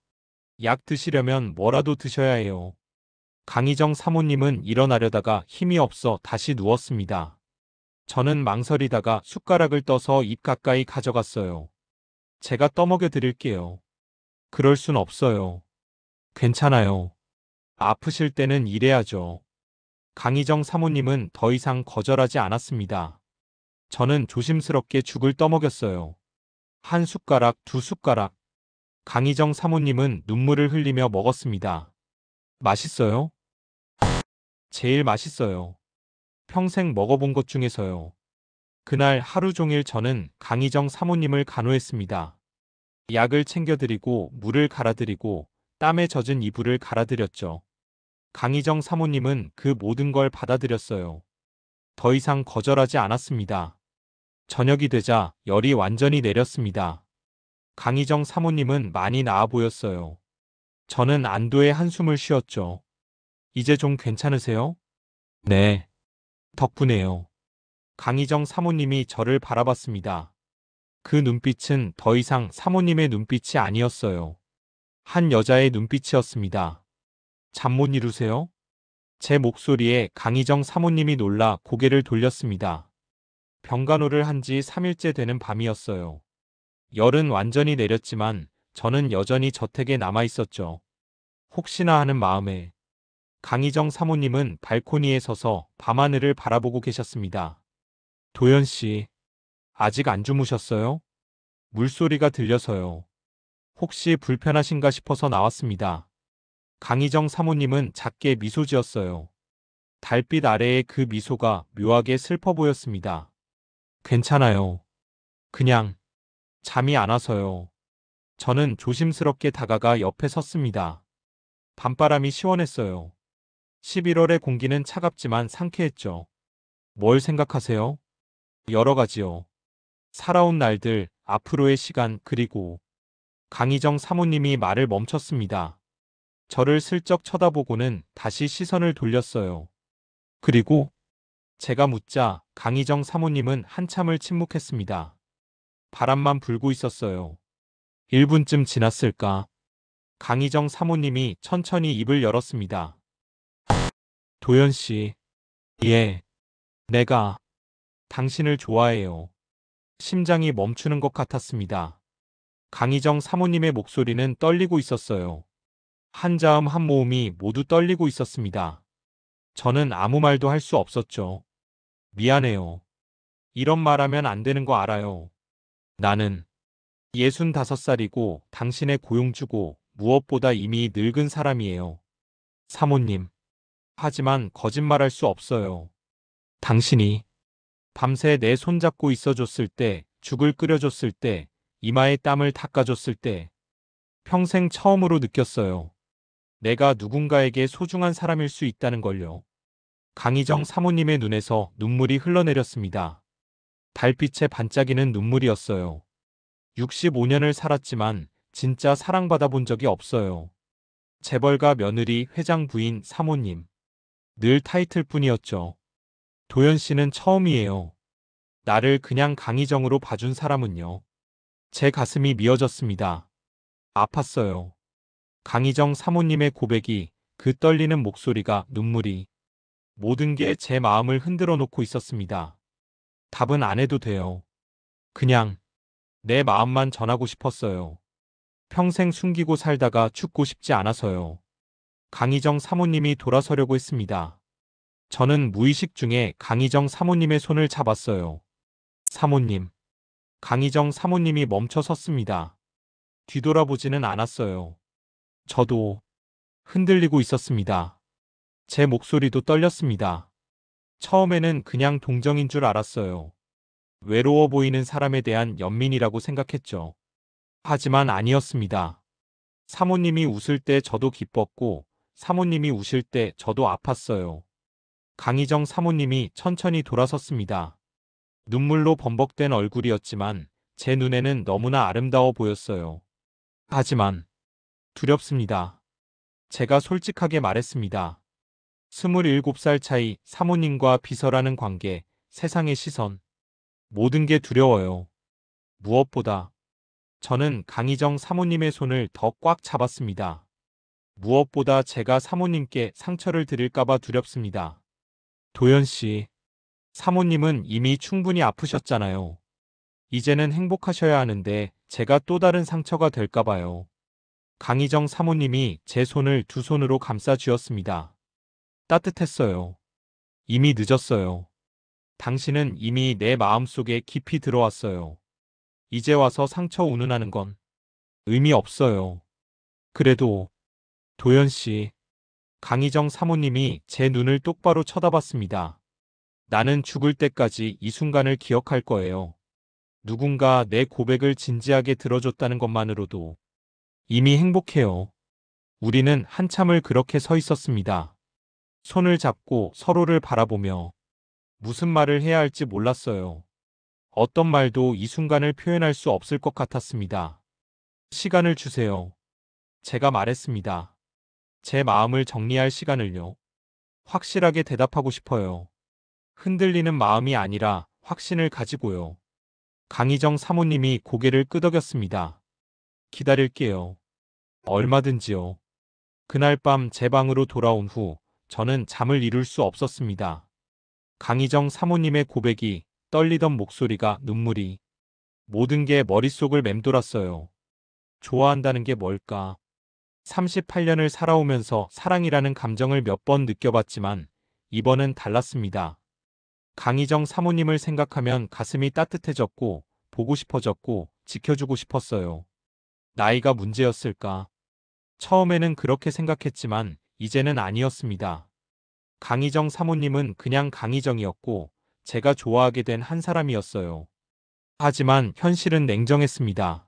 Speaker 1: 약 드시려면 뭐라도 드셔야 해요. 강희정 사모님은 일어나려다가 힘이 없어 다시 누웠습니다. 저는 망설이다가 숟가락을 떠서 입 가까이 가져갔어요. 제가 떠먹여 드릴게요. 그럴 순 없어요. 괜찮아요. 아프실 때는 이래야죠. 강희정 사모님은 더 이상 거절하지 않았습니다. 저는 조심스럽게 죽을 떠먹였어요. 한 숟가락, 두 숟가락. 강희정 사모님은 눈물을 흘리며 먹었습니다. 맛있어요? 제일 맛있어요. 평생 먹어본 것 중에서요. 그날 하루 종일 저는 강희정 사모님을 간호했습니다. 약을 챙겨드리고 물을 갈아드리고 땀에 젖은 이불을 갈아드렸죠. 강희정 사모님은 그 모든 걸 받아들였어요. 더 이상 거절하지 않았습니다. 저녁이 되자 열이 완전히 내렸습니다. 강희정 사모님은 많이 나아 보였어요. 저는 안도의 한숨을 쉬었죠. 이제 좀 괜찮으세요? 네. 덕분에요. 강희정 사모님이 저를 바라봤습니다. 그 눈빛은 더 이상 사모님의 눈빛이 아니었어요. 한 여자의 눈빛이었습니다. 잠 못 이루세요? 제 목소리에 강희정 사모님이 놀라 고개를 돌렸습니다. 병간호를 한 지 3일째 되는 밤이었어요. 열은 완전히 내렸지만 저는 여전히 저택에 남아 있었죠. 혹시나 하는 마음에. 강희정 사모님은 발코니에 서서 밤하늘을 바라보고 계셨습니다. 도연 씨, 아직 안 주무셨어요? 물소리가 들려서요. 혹시 불편하신가 싶어서 나왔습니다. 강희정 사모님은 작게 미소 지었어요. 달빛 아래의 그 미소가 묘하게 슬퍼 보였습니다. 괜찮아요. 그냥 잠이 안 와서요. 저는 조심스럽게 다가가 옆에 섰습니다. 밤바람이 시원했어요. 11월의 공기는 차갑지만 상쾌했죠. 뭘 생각하세요? 여러 가지요. 살아온 날들, 앞으로의 시간, 그리고 강희정 사모님이 말을 멈췄습니다. 저를 슬쩍 쳐다보고는 다시 시선을 돌렸어요. 그리고 제가 묻자 강희정 사모님은 한참을 침묵했습니다. 바람만 불고 있었어요. 1분쯤 지났을까? 강희정 사모님이 천천히 입을 열었습니다. 도연 씨. 예. 내가 당신을 좋아해요. 심장이 멈추는 것 같았습니다. 강희정 사모님의 목소리는 떨리고 있었어요. 한 자음 한 모음이 모두 떨리고 있었습니다. 저는 아무 말도 할 수 없었죠. 미안해요. 이런 말하면 안 되는 거 알아요. 나는 65살이고 당신의 고용주고 무엇보다 이미 늙은 사람이에요. 사모님. 하지만 거짓말할 수 없어요. 당신이 밤새 내 손잡고 있어줬을 때, 죽을 끓여줬을 때, 이마에 땀을 닦아줬을 때, 평생 처음으로 느꼈어요. 내가 누군가에게 소중한 사람일 수 있다는 걸요. 강희정 사모님의 눈에서 눈물이 흘러내렸습니다. 달빛에 반짝이는 눈물이었어요. 65년을 살았지만 진짜 사랑받아 본 적이 없어요. 재벌가 며느리, 회장 부인, 사모님. 늘 타이틀뿐이었죠. 도연 씨는 처음이에요. 나를 그냥 강희정으로 봐준 사람은요. 제 가슴이 미어졌습니다. 아팠어요. 강희정 사모님의 고백이, 그 떨리는 목소리가, 눈물이, 모든 게 제 마음을 흔들어 놓고 있었습니다. 답은 안 해도 돼요. 그냥 내 마음만 전하고 싶었어요. 평생 숨기고 살다가 죽고 싶지 않아서요. 강희정 사모님이 돌아서려고 했습니다. 저는 무의식 중에 강희정 사모님의 손을 잡았어요. 사모님. 강희정 사모님이 멈춰 섰습니다. 뒤돌아보지는 않았어요. 저도 흔들리고 있었습니다. 제 목소리도 떨렸습니다. 처음에는 그냥 동정인 줄 알았어요. 외로워 보이는 사람에 대한 연민이라고 생각했죠. 하지만 아니었습니다. 사모님이 웃을 때 저도 기뻤고, 사모님이 우실 때 저도 아팠어요. 강희정 사모님이 천천히 돌아섰습니다. 눈물로 범벅된 얼굴이었지만 제 눈에는 너무나 아름다워 보였어요. 하지만 두렵습니다. 제가 솔직하게 말했습니다. 27살 차이, 사모님과 비서라는 관계, 세상의 시선, 모든 게 두려워요. 무엇보다 저는 강희정 사모님의 손을 더 꽉 잡았습니다. 무엇보다 제가 사모님께 상처를 드릴까봐 두렵습니다. 도연 씨, 사모님은 이미 충분히 아프셨잖아요. 이제는 행복하셔야 하는데 제가 또 다른 상처가 될까봐요. 강희정 사모님이 제 손을 두 손으로 감싸 쥐었습니다. 따뜻했어요. 이미 늦었어요. 당신은 이미 내 마음속에 깊이 들어왔어요. 이제 와서 상처 운운하는 건 의미 없어요. 그래도 도연 씨, 강희정 사모님이 제 눈을 똑바로 쳐다봤습니다. 나는 죽을 때까지 이 순간을 기억할 거예요. 누군가 내 고백을 진지하게 들어줬다는 것만으로도 이미 행복해요. 우리는 한참을 그렇게 서 있었습니다. 손을 잡고 서로를 바라보며 무슨 말을 해야 할지 몰랐어요. 어떤 말도 이 순간을 표현할 수 없을 것 같았습니다. 시간을 주세요. 제가 말했습니다. 제 마음을 정리할 시간을요. 확실하게 대답하고 싶어요. 흔들리는 마음이 아니라 확신을 가지고요. 강희정 사모님이 고개를 끄덕였습니다. 기다릴게요. 얼마든지요. 그날 밤 제 방으로 돌아온 후 저는 잠을 이룰 수 없었습니다. 강희정 사모님의 고백이, 떨리던 목소리가, 눈물이, 모든 게 머릿속을 맴돌았어요. 좋아한다는 게 뭘까? 38년을 살아오면서 사랑이라는 감정을 몇 번 느껴봤지만 이번은 달랐습니다. 강희정 사모님을 생각하면 가슴이 따뜻해졌고, 보고 싶어졌고, 지켜주고 싶었어요. 나이가 문제였을까? 처음에는 그렇게 생각했지만 이제는 아니었습니다. 강희정 사모님은 그냥 강희정이었고 제가 좋아하게 된 한 사람이었어요. 하지만 현실은 냉정했습니다.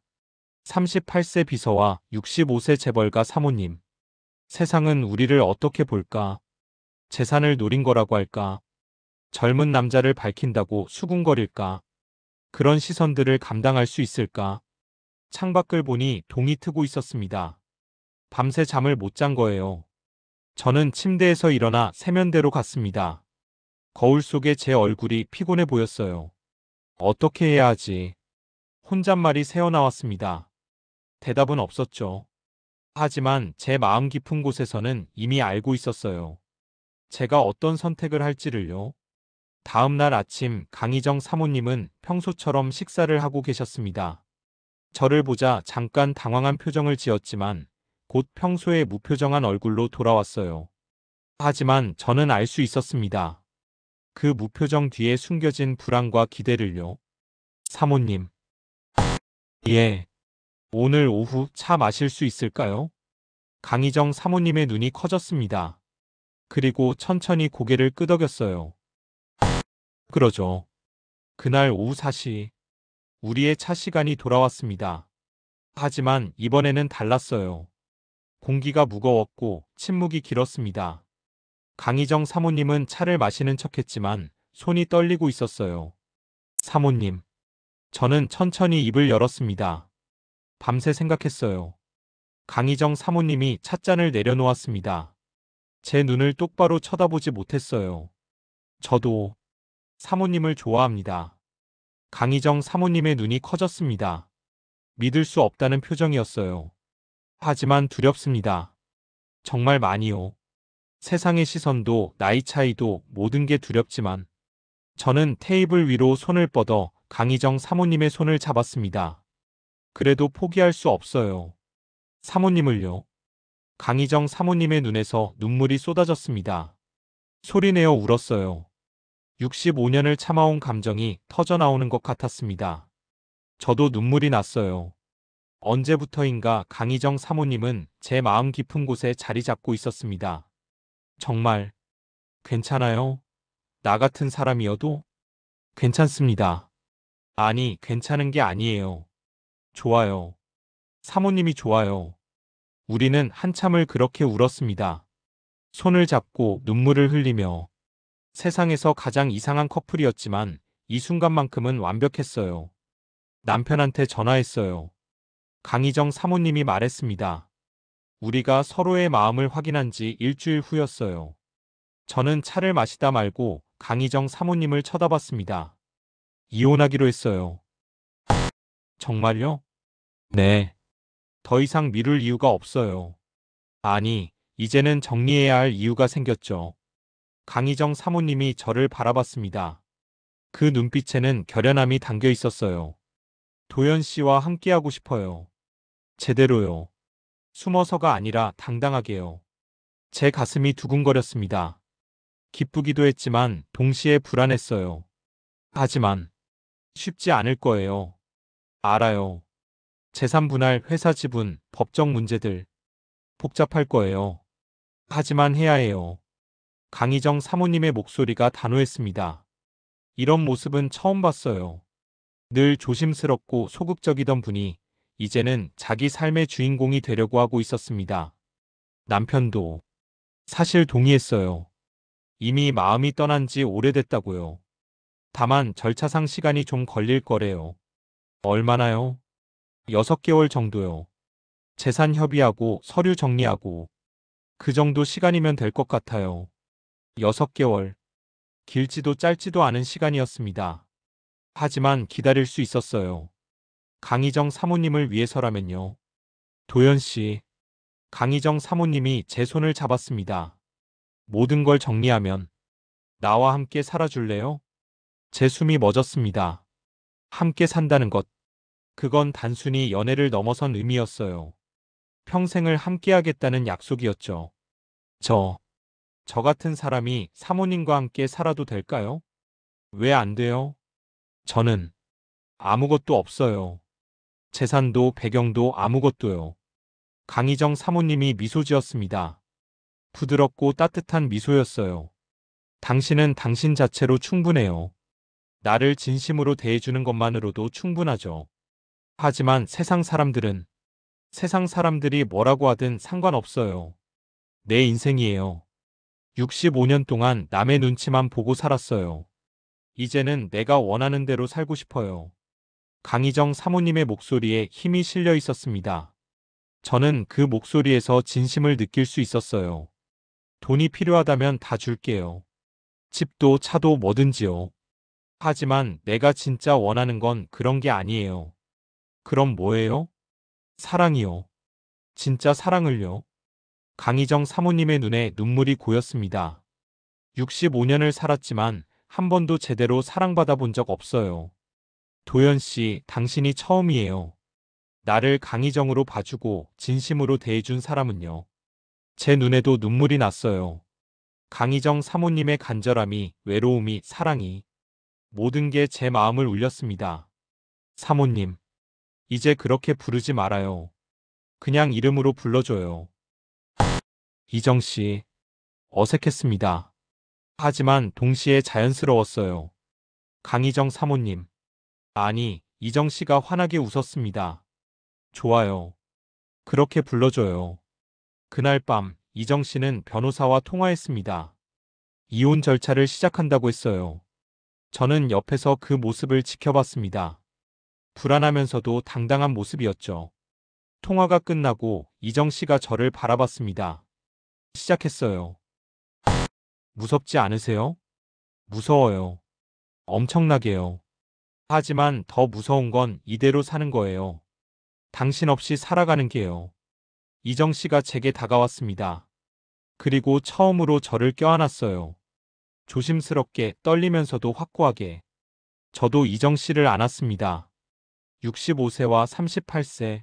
Speaker 1: 38세 비서와 65세 재벌가 사모님. 세상은 우리를 어떻게 볼까? 재산을 노린 거라고 할까? 젊은 남자를 밝힌다고 수군거릴까? 그런 시선들을 감당할 수 있을까? 창밖을 보니 동이 트고 있었습니다. 밤새 잠을 못 잔 거예요. 저는 침대에서 일어나 세면대로 갔습니다. 거울 속에 제 얼굴이 피곤해 보였어요. 어떻게 해야 하지? 혼잣말이 새어나왔습니다. 대답은 없었죠. 하지만 제 마음 깊은 곳에서는 이미 알고 있었어요. 제가 어떤 선택을 할지를요. 다음 날 아침 강희정 사모님은 평소처럼 식사를 하고 계셨습니다. 저를 보자 잠깐 당황한 표정을 지었지만 곧 평소의 무표정한 얼굴로 돌아왔어요. 하지만 저는 알 수 있었습니다. 그 무표정 뒤에 숨겨진 불안과 기대를요. 사모님. 예. 오늘 오후 차 마실 수 있을까요? 강희정 사모님의 눈이 커졌습니다. 그리고 천천히 고개를 끄덕였어요. 그러죠. 그날 오후 4시, 우리의 차 시간이 돌아왔습니다. 하지만 이번에는 달랐어요. 공기가 무거웠고 침묵이 길었습니다. 강희정 사모님은 차를 마시는 척했지만 손이 떨리고 있었어요. 사모님. 저는 천천히 입을 열었습니다. 밤새 생각했어요. 강희정 사모님이 찻잔을 내려놓았습니다. 제 눈을 똑바로 쳐다보지 못했어요. 저도 사모님을 좋아합니다. 강희정 사모님의 눈이 커졌습니다. 믿을 수 없다는 표정이었어요. 하지만 두렵습니다. 정말 많이요. 세상의 시선도 나이 차이도 모든 게 두렵지만 저는 테이블 위로 손을 뻗어 강희정 사모님의 손을 잡았습니다. 그래도 포기할 수 없어요. 사모님을요. 강희정 사모님의 눈에서 눈물이 쏟아졌습니다. 소리내어 울었어요. 65년을 참아온 감정이 터져나오는 것 같았습니다. 저도 눈물이 났어요. 언제부터인가 강희정 사모님은 제 마음 깊은 곳에 자리 잡고 있었습니다. 정말 괜찮아요? 나 같은 사람이어도? 괜찮습니다. 아니, 괜찮은 게 아니에요. 좋아요. 사모님이 좋아요. 우리는 한참을 그렇게 울었습니다. 손을 잡고 눈물을 흘리며 세상에서 가장 이상한 커플이었지만 이 순간만큼은 완벽했어요. 남편한테 전화했어요. 강희정 사모님이 말했습니다. 우리가 서로의 마음을 확인한 지 일주일 후였어요. 저는 차를 마시다 말고 강희정 사모님을 쳐다봤습니다. 이혼하기로 했어요. 정말요? 네. 더 이상 미룰 이유가 없어요. 아니, 이제는 정리해야 할 이유가 생겼죠. 강희정 사모님이 저를 바라봤습니다. 그 눈빛에는 결연함이 담겨 있었어요. 도연 씨와 함께하고 싶어요. 제대로요. 숨어서가 아니라 당당하게요. 제 가슴이 두근거렸습니다. 기쁘기도 했지만 동시에 불안했어요. 하지만 쉽지 않을 거예요. 알아요. 재산 분할, 회사 지분, 법적 문제들 복잡할 거예요. 하지만 해야 해요. 강희정 사모님의 목소리가 단호했습니다. 이런 모습은 처음 봤어요. 늘 조심스럽고 소극적이던 분이 이제는 자기 삶의 주인공이 되려고 하고 있었습니다. 남편도 사실 동의했어요. 이미 마음이 떠난 지 오래됐다고요. 다만 절차상 시간이 좀 걸릴 거래요. 얼마나요? 6개월 정도요. 재산 협의하고 서류 정리하고 그 정도 시간이면 될 것 같아요. 6개월. 길지도 짧지도 않은 시간이었습니다. 하지만 기다릴 수 있었어요. 강희정 사모님을 위해서라면요. 도연 씨. 강희정 사모님이 제 손을 잡았습니다. 모든 걸 정리하면 나와 함께 살아줄래요? 제 숨이 멎었습니다. 함께 산다는 것. 그건 단순히 연애를 넘어선 의미였어요. 평생을 함께하겠다는 약속이었죠. 저 같은 사람이 사모님과 함께 살아도 될까요? 왜 안 돼요? 저는 아무것도 없어요. 재산도 배경도 아무것도요. 강희정 사모님이 미소 지었습니다. 부드럽고 따뜻한 미소였어요. 당신은 당신 자체로 충분해요. 나를 진심으로 대해주는 것만으로도 충분하죠. 하지만 세상 사람들이 뭐라고 하든 상관없어요. 내 인생이에요. 65년 동안 남의 눈치만 보고 살았어요. 이제는 내가 원하는 대로 살고 싶어요. 강희정 사모님의 목소리에 힘이 실려 있었습니다. 저는 그 목소리에서 진심을 느낄 수 있었어요. 돈이 필요하다면 다 줄게요. 집도 차도 뭐든지요. 하지만 내가 진짜 원하는 건 그런 게 아니에요. 그럼 뭐예요? 사랑이요. 진짜 사랑을요. 강희정 사모님의 눈에 눈물이 고였습니다. 65년을 살았지만 한 번도 제대로 사랑받아 본 적 없어요. 도연 씨, 당신이 처음이에요. 나를 강희정으로 봐주고 진심으로 대해준 사람은요. 제 눈에도 눈물이 났어요. 강희정 사모님의 간절함이, 외로움이, 사랑이 모든 게 제 마음을 울렸습니다. 사모님, 이제 그렇게 부르지 말아요. 그냥 이름으로 불러줘요. 희정 씨, 어색했습니다. 하지만 동시에 자연스러웠어요. 강희정 사모님. 아니, 이정 씨가 환하게 웃었습니다. 좋아요. 그렇게 불러줘요. 그날 밤, 이정 씨는 변호사와 통화했습니다. 이혼 절차를 시작한다고 했어요. 저는 옆에서 그 모습을 지켜봤습니다. 불안하면서도 당당한 모습이었죠. 통화가 끝나고 이정 씨가 저를 바라봤습니다. 시작했어요. 무섭지 않으세요? 무서워요. 엄청나게요. 하지만 더 무서운 건 이대로 사는 거예요. 당신 없이 살아가는 게요. 이정 씨가 제게 다가왔습니다. 그리고 처음으로 저를 껴안았어요. 조심스럽게 떨리면서도 확고하게. 저도 이정 씨를 안았습니다. 65세와 38세.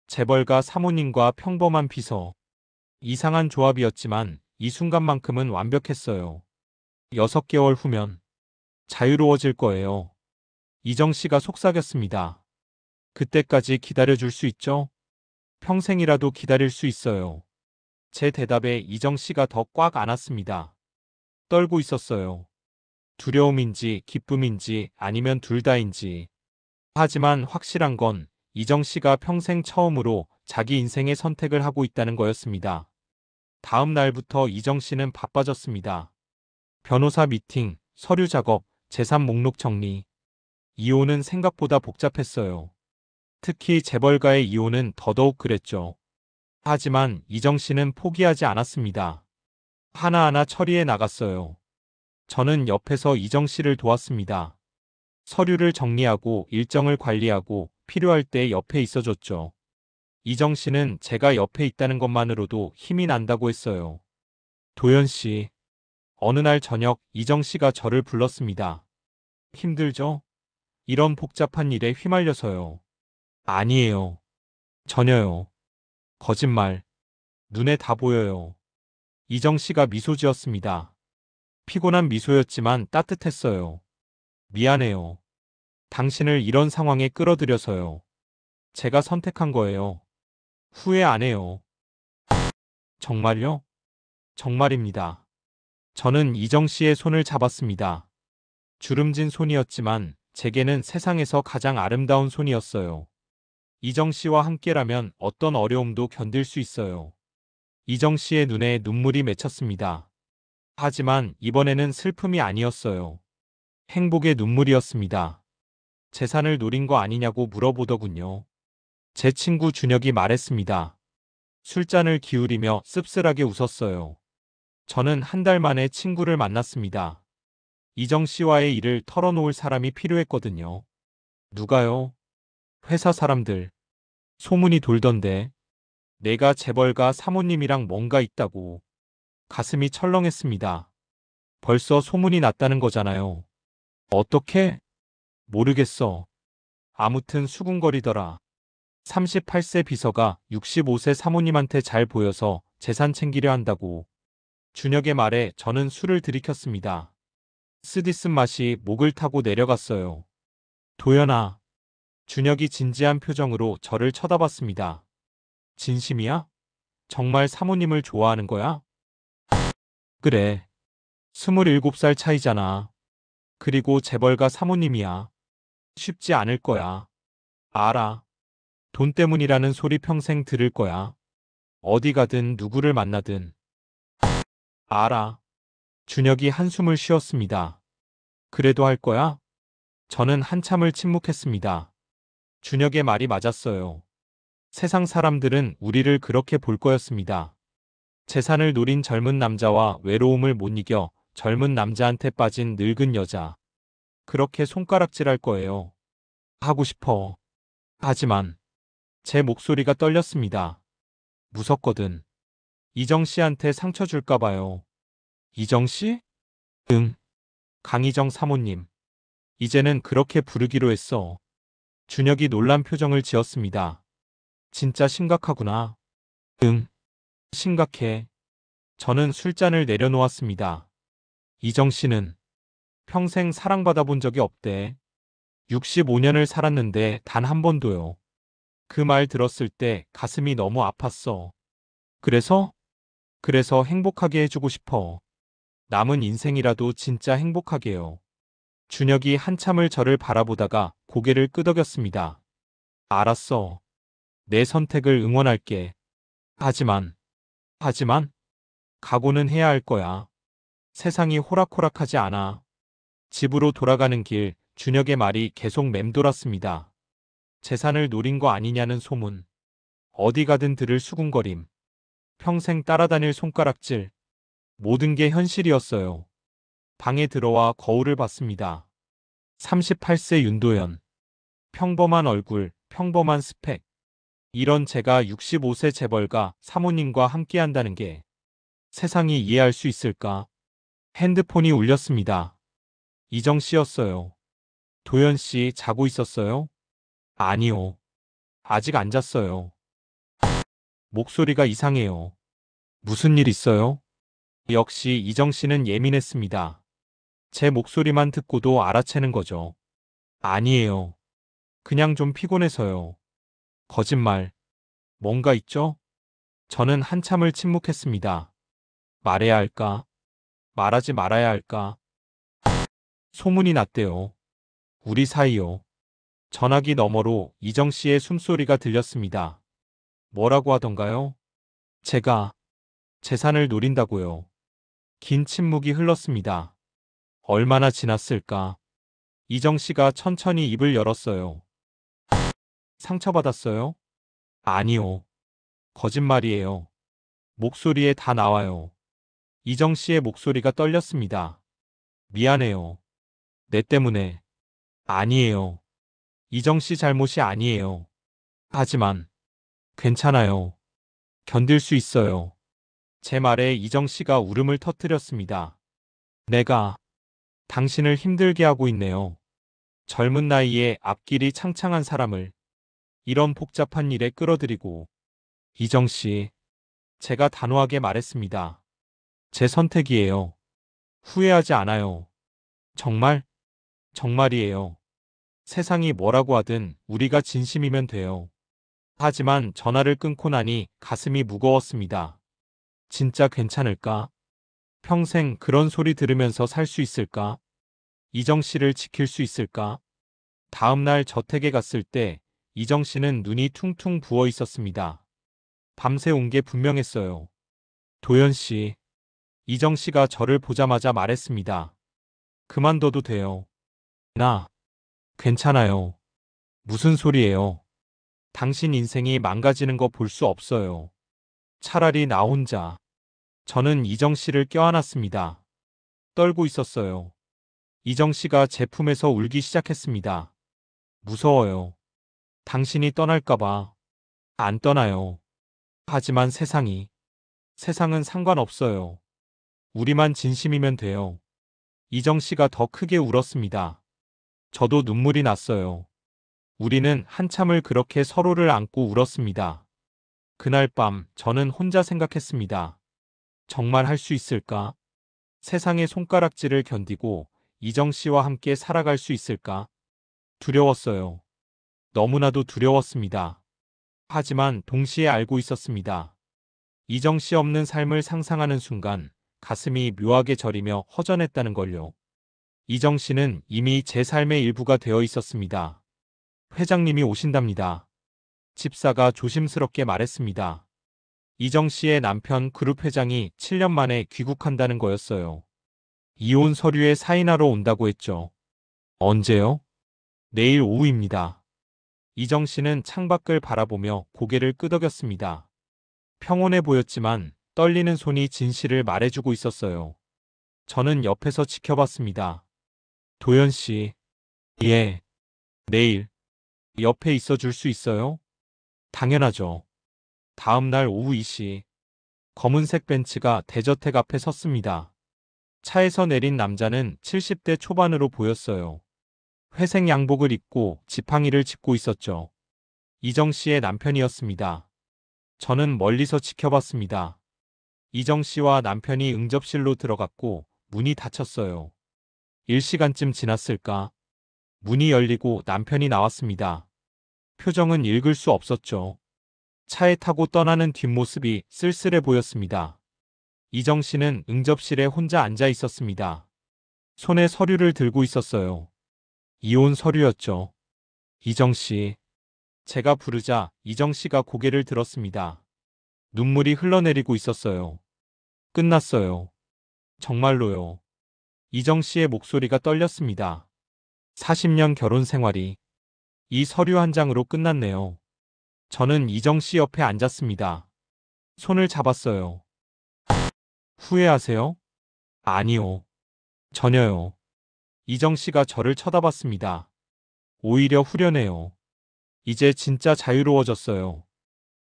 Speaker 1: 재벌가 사모님과 평범한 비서. 이상한 조합이었지만 이 순간만큼은 완벽했어요. 6개월 후면 자유로워질 거예요. 이정 씨가 속삭였습니다. 그때까지 기다려줄 수 있죠? 평생이라도 기다릴 수 있어요. 제 대답에 이정 씨가 더 꽉 안았습니다. 떨고 있었어요. 두려움인지 기쁨인지 아니면 둘 다인지. 하지만 확실한 건 이정 씨가 평생 처음으로 자기 인생의 선택을 하고 있다는 거였습니다. 다음 날부터 이정 씨는 바빠졌습니다. 변호사 미팅, 서류 작업, 재산 목록 정리. 이혼은 생각보다 복잡했어요. 특히 재벌가의 이혼은 더더욱 그랬죠. 하지만 이정 씨는 포기하지 않았습니다. 하나하나 처리해 나갔어요. 저는 옆에서 이정 씨를 도왔습니다. 서류를 정리하고 일정을 관리하고 필요할 때 옆에 있어줬죠. 이정 씨는 제가 옆에 있다는 것만으로도 힘이 난다고 했어요. 도연 씨. 어느 날 저녁 이정 씨가 저를 불렀습니다. 힘들죠? 이런 복잡한 일에 휘말려서요. 아니에요. 전혀요. 거짓말. 눈에 다 보여요. 이정 씨가 미소 지었습니다. 피곤한 미소였지만 따뜻했어요. 미안해요. 당신을 이런 상황에 끌어들여서요. 제가 선택한 거예요. 후회 안 해요. 정말요? 정말입니다. 저는 이정 씨의 손을 잡았습니다. 주름진 손이었지만 제게는 세상에서 가장 아름다운 손이었어요. 이정 씨와 함께라면 어떤 어려움도 견딜 수 있어요. 이정 씨의 눈에 눈물이 맺혔습니다. 하지만 이번에는 슬픔이 아니었어요. 행복의 눈물이었습니다. 재산을 노린 거 아니냐고 물어보더군요. 제 친구 준혁이 말했습니다. 술잔을 기울이며 씁쓸하게 웃었어요. 저는 한 달 만에 친구를 만났습니다. 이정 씨와의 일을 털어놓을 사람이 필요했거든요. 누가요? 회사 사람들. 소문이 돌던데. 내가 재벌가 사모님이랑 뭔가 있다고. 가슴이 철렁했습니다. 벌써 소문이 났다는 거잖아요. 어떻게? 모르겠어. 아무튼 수군거리더라. 38세 비서가 65세 사모님한테 잘 보여서 재산 챙기려 한다고. 준혁의 말에 저는 술을 들이켰습니다. 쓰디쓴 맛이 목을 타고 내려갔어요. 도연아. 준혁이 진지한 표정으로 저를 쳐다봤습니다. 진심이야? 정말 사모님을 좋아하는 거야? 그래. 27살 차이잖아. 그리고 재벌가 사모님이야. 쉽지 않을 거야. 알아. 돈 때문이라는 소리 평생 들을 거야. 어디 가든 누구를 만나든. 알아. 준혁이 한숨을 쉬었습니다. 그래도 할 거야? 저는 한참을 침묵했습니다. 준혁의 말이 맞았어요. 세상 사람들은 우리를 그렇게 볼 거였습니다. 재산을 노린 젊은 남자와 외로움을 못 이겨 젊은 남자한테 빠진 늙은 여자. 그렇게 손가락질할 거예요. 하고 싶어. 하지만 제 목소리가 떨렸습니다. 무섭거든. 이정 씨한테 상처 줄까 봐요. 이정 씨? 응. 강희정 사모님. 이제는 그렇게 부르기로 했어. 준혁이 놀란 표정을 지었습니다. 진짜 심각하구나. 응, 심각해. 저는 술잔을 내려놓았습니다. 이정 씨는 평생 사랑받아 본 적이 없대. 65년을 살았는데 단 한 번도요. 그 말 들었을 때 가슴이 너무 아팠어. 그래서? 그래서 행복하게 해주고 싶어. 남은 인생이라도 진짜 행복하게요. 준혁이 한참을 저를 바라보다가 고개를 끄덕였습니다. 알았어. 내 선택을 응원할게. 하지만, 하지만, 각오는 해야 할 거야. 세상이 호락호락하지 않아. 집으로 돌아가는 길, 준혁의 말이 계속 맴돌았습니다. 재산을 노린 거 아니냐는 소문. 어디 가든 들을 수군거림. 평생 따라다닐 손가락질. 모든 게 현실이었어요. 방에 들어와 거울을 봤습니다. 38세 윤도현. 평범한 얼굴, 평범한 스펙. 이런 제가 65세 재벌가 사모님과 함께한다는 게 세상이 이해할 수 있을까? 핸드폰이 울렸습니다. 이정 씨였어요. 도현 씨 자고 있었어요? 아니요. 아직 안 잤어요. 목소리가 이상해요. 무슨 일 있어요? 역시 이정 씨는 예민했습니다. 제 목소리만 듣고도 알아채는 거죠. 아니에요. 그냥 좀 피곤해서요. 거짓말. 뭔가 있죠? 저는 한참을 침묵했습니다. 말해야 할까? 말하지 말아야 할까? 소문이 났대요. 우리 사이요. 전화기 너머로 이정 씨의 숨소리가 들렸습니다. 뭐라고 하던가요? 제가 재산을 노린다고요. 긴 침묵이 흘렀습니다. 얼마나 지났을까? 이정 씨가 천천히 입을 열었어요. 상처받았어요? 아니요. 거짓말이에요. 목소리에 다 나와요. 이정 씨의 목소리가 떨렸습니다. 미안해요. 내 때문에. 아니에요. 이정 씨 잘못이 아니에요. 하지만 괜찮아요. 견딜 수 있어요. 제 말에 이정 씨가 울음을 터뜨렸습니다. 내가 당신을 힘들게 하고 있네요. 젊은 나이에 앞길이 창창한 사람을 이런 복잡한 일에 끌어들이고. 이정 씨, 제가 단호하게 말했습니다. 제 선택이에요. 후회하지 않아요. 정말, 정말이에요. 세상이 뭐라고 하든 우리가 진심이면 돼요. 하지만 전화를 끊고 나니 가슴이 무거웠습니다. 진짜 괜찮을까? 평생 그런 소리 들으면서 살 수 있을까? 이정 씨를 지킬 수 있을까? 다음 날 저택에 갔을 때 이정 씨는 눈이 퉁퉁 부어 있었습니다. 밤새 온 게 분명했어요. 도연 씨, 이정 씨가 저를 보자마자 말했습니다. 그만둬도 돼요. 나 괜찮아요. 무슨 소리예요? 당신 인생이 망가지는 거 볼 수 없어요. 차라리 나 혼자. 저는 이정 씨를 껴안았습니다. 떨고 있었어요. 이정 씨가 제 품에서 울기 시작했습니다. 무서워요. 당신이 떠날까봐. 안 떠나요. 하지만 세상은 상관없어요. 우리만 진심이면 돼요. 이정 씨가 더 크게 울었습니다. 저도 눈물이 났어요. 우리는 한참을 그렇게 서로를 안고 울었습니다. 그날 밤 저는 혼자 생각했습니다. 정말 할 수 있을까? 세상의 손가락질을 견디고 이정 씨와 함께 살아갈 수 있을까? 두려웠어요. 너무나도 두려웠습니다. 하지만 동시에 알고 있었습니다. 이정 씨 없는 삶을 상상하는 순간 가슴이 묘하게 저리며 허전했다는 걸요. 이정 씨는 이미 제 삶의 일부가 되어 있었습니다. 회장님이 오신답니다. 집사가 조심스럽게 말했습니다. 이정 씨의 남편 그룹 회장이 7년 만에 귀국한다는 거였어요. 이혼 서류에 사인하러 온다고 했죠. 언제요? 내일 오후입니다. 이정 씨는 창밖을 바라보며 고개를 끄덕였습니다. 평온해 보였지만 떨리는 손이 진실을 말해주고 있었어요. 저는 옆에서 지켜봤습니다. 도연 씨. 예. 내일 옆에 있어 줄 수 있어요? 당연하죠. 다음 날 오후 2시 검은색 벤츠가 대저택 앞에 섰습니다. 차에서 내린 남자는 70대 초반으로 보였어요. 회색 양복을 입고 지팡이를 짚고 있었죠. 이정 씨의 남편이었습니다. 저는 멀리서 지켜봤습니다. 이정 씨와 남편이 응접실로 들어갔고 문이 닫혔어요. 1시간쯤 지났을까? 문이 열리고 남편이 나왔습니다. 표정은 읽을 수 없었죠. 차에 타고 떠나는 뒷모습이 쓸쓸해 보였습니다. 이정 씨는 응접실에 혼자 앉아 있었습니다. 손에 서류를 들고 있었어요. 이혼 서류였죠. 이정 씨. 제가 부르자 이정 씨가 고개를 들었습니다. 눈물이 흘러내리고 있었어요. 끝났어요. 정말로요. 이정 씨의 목소리가 떨렸습니다. 40년 결혼 생활이 이 서류 한 장으로 끝났네요. 저는 이정 씨 옆에 앉았습니다. 손을 잡았어요. 후회하세요? 아니요. 전혀요. 이정 씨가 저를 쳐다봤습니다. 오히려 후련해요. 이제 진짜 자유로워졌어요.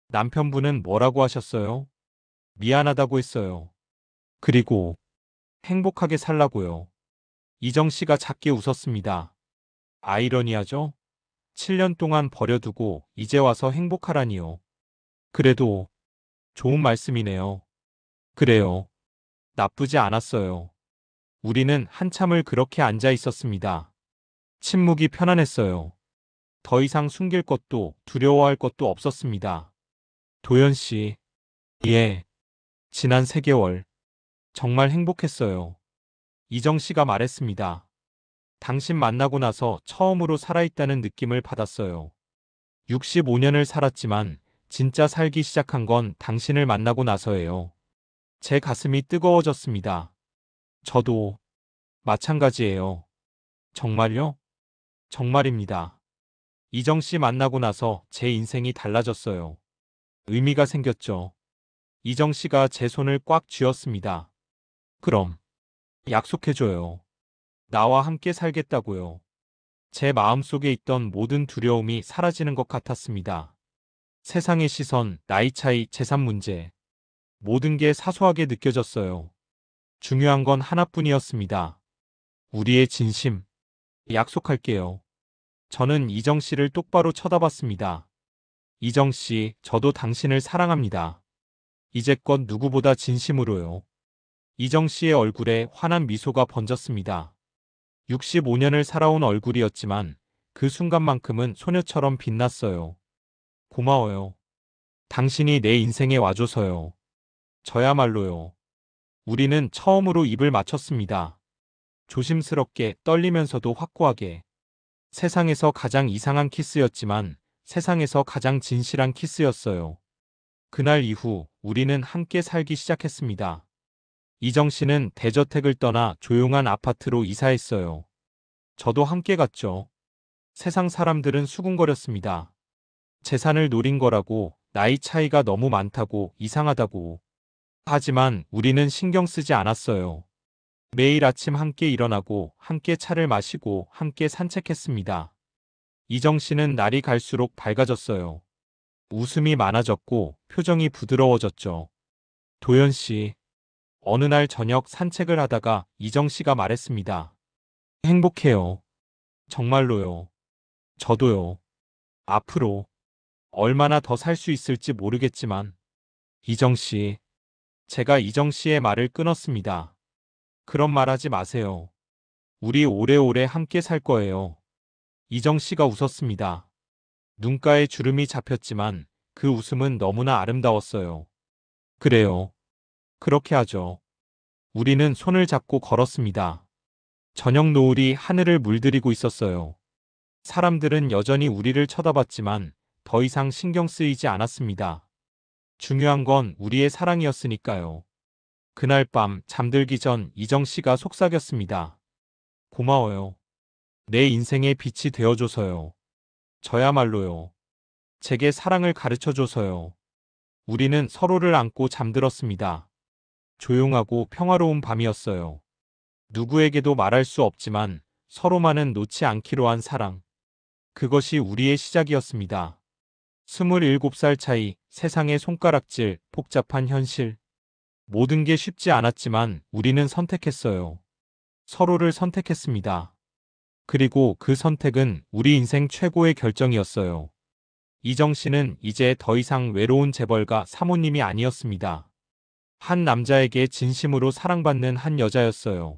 Speaker 1: 남편분은 뭐라고 하셨어요? 미안하다고 했어요. 그리고 행복하게 살라고요. 이정 씨가 작게 웃었습니다. 아이러니하죠? 7년 동안 버려두고 이제 와서 행복하라니요. 그래도 좋은 말씀이네요. 그래요. 나쁘지 않았어요. 우리는 한참을 그렇게 앉아 있었습니다. 침묵이 편안했어요. 더 이상 숨길 것도 두려워할 것도 없었습니다. 도연 씨. 예. 지난 3개월. 정말 행복했어요. 이정 씨가 말했습니다. 당신 만나고 나서 처음으로 살아있다는 느낌을 받았어요. 65년을 살았지만 진짜 살기 시작한 건 당신을 만나고 나서예요. 제 가슴이 뜨거워졌습니다. 저도 마찬가지예요. 정말요? 정말입니다. 이정 씨 만나고 나서 제 인생이 달라졌어요. 의미가 생겼죠. 이정 씨가 제 손을 꽉 쥐었습니다. 그럼 약속해줘요. 나와 함께 살겠다고요. 제 마음속에 있던 모든 두려움이 사라지는 것 같았습니다. 세상의 시선, 나이 차이, 재산 문제. 모든 게 사소하게 느껴졌어요. 중요한 건 하나뿐이었습니다. 우리의 진심. 약속할게요. 저는 이정 씨를 똑바로 쳐다봤습니다. 이정 씨, 저도 당신을 사랑합니다. 이제껏 누구보다 진심으로요. 이정 씨의 얼굴에 환한 미소가 번졌습니다. 65년을 살아온 얼굴이었지만 그 순간만큼은 소녀처럼 빛났어요. 고마워요. 당신이 내 인생에 와줘서요. 저야말로요. 우리는 처음으로 입을 맞췄습니다. 조심스럽게 떨리면서도 확고하게. 세상에서 가장 이상한 키스였지만 세상에서 가장 진실한 키스였어요. 그날 이후 우리는 함께 살기 시작했습니다. 이정 씨는 대저택을 떠나 조용한 아파트로 이사했어요. 저도 함께 갔죠. 세상 사람들은 수군거렸습니다. 재산을 노린 거라고, 나이 차이가 너무 많다고, 이상하다고. 하지만 우리는 신경 쓰지 않았어요. 매일 아침 함께 일어나고, 함께 차를 마시고, 함께 산책했습니다. 이정 씨는 날이 갈수록 밝아졌어요. 웃음이 많아졌고, 표정이 부드러워졌죠. 도연 씨. 어느 날 저녁 산책을 하다가 이정 씨가 말했습니다. 행복해요. 정말로요. 저도요. 앞으로 얼마나 더 살 수 있을지 모르겠지만. 이정 씨. 제가 이정 씨의 말을 끊었습니다. 그런 말 하지 마세요. 우리 오래오래 함께 살 거예요. 이정 씨가 웃었습니다. 눈가에 주름이 잡혔지만 그 웃음은 너무나 아름다웠어요. 그래요. 그렇게 하죠. 우리는 손을 잡고 걸었습니다. 저녁 노을이 하늘을 물들이고 있었어요. 사람들은 여전히 우리를 쳐다봤지만 더 이상 신경 쓰이지 않았습니다. 중요한 건 우리의 사랑이었으니까요. 그날 밤 잠들기 전 이정 씨가 속삭였습니다. 고마워요. 내 인생의 빛이 되어줘서요. 저야말로요. 제게 사랑을 가르쳐줘서요. 우리는 서로를 안고 잠들었습니다. 조용하고 평화로운 밤이었어요. 누구에게도 말할 수 없지만 서로만은 놓지 않기로 한 사랑. 그것이 우리의 시작이었습니다. 27살 차이, 세상의 손가락질, 복잡한 현실. 모든 게 쉽지 않았지만 우리는 선택했어요. 서로를 선택했습니다. 그리고 그 선택은 우리 인생 최고의 결정이었어요. 이정 씨는 이제 더 이상 외로운 재벌가 사모님이 아니었습니다. 한 남자에게 진심으로 사랑받는 한 여자였어요.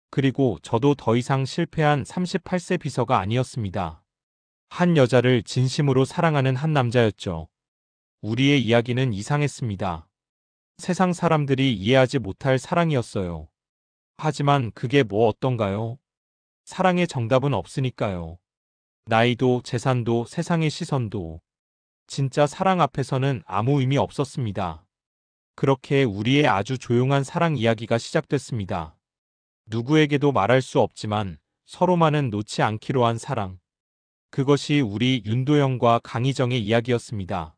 Speaker 1: 그리고 저도 더 이상 실패한 38세 비서가 아니었습니다. 한 여자를 진심으로 사랑하는 한 남자였죠. 우리의 이야기는 이상했습니다. 세상 사람들이 이해하지 못할 사랑이었어요. 하지만 그게 뭐 어떤가요? 사랑의 정답은 없으니까요. 나이도 재산도 세상의 시선도 진짜 사랑 앞에서는 아무 의미 없었습니다. 그렇게 우리의 아주 조용한 사랑 이야기가 시작됐습니다. 누구에게도 말할 수 없지만 서로만은 놓지 않기로 한 사랑. 그것이 우리 윤도영과 강희정의 이야기였습니다.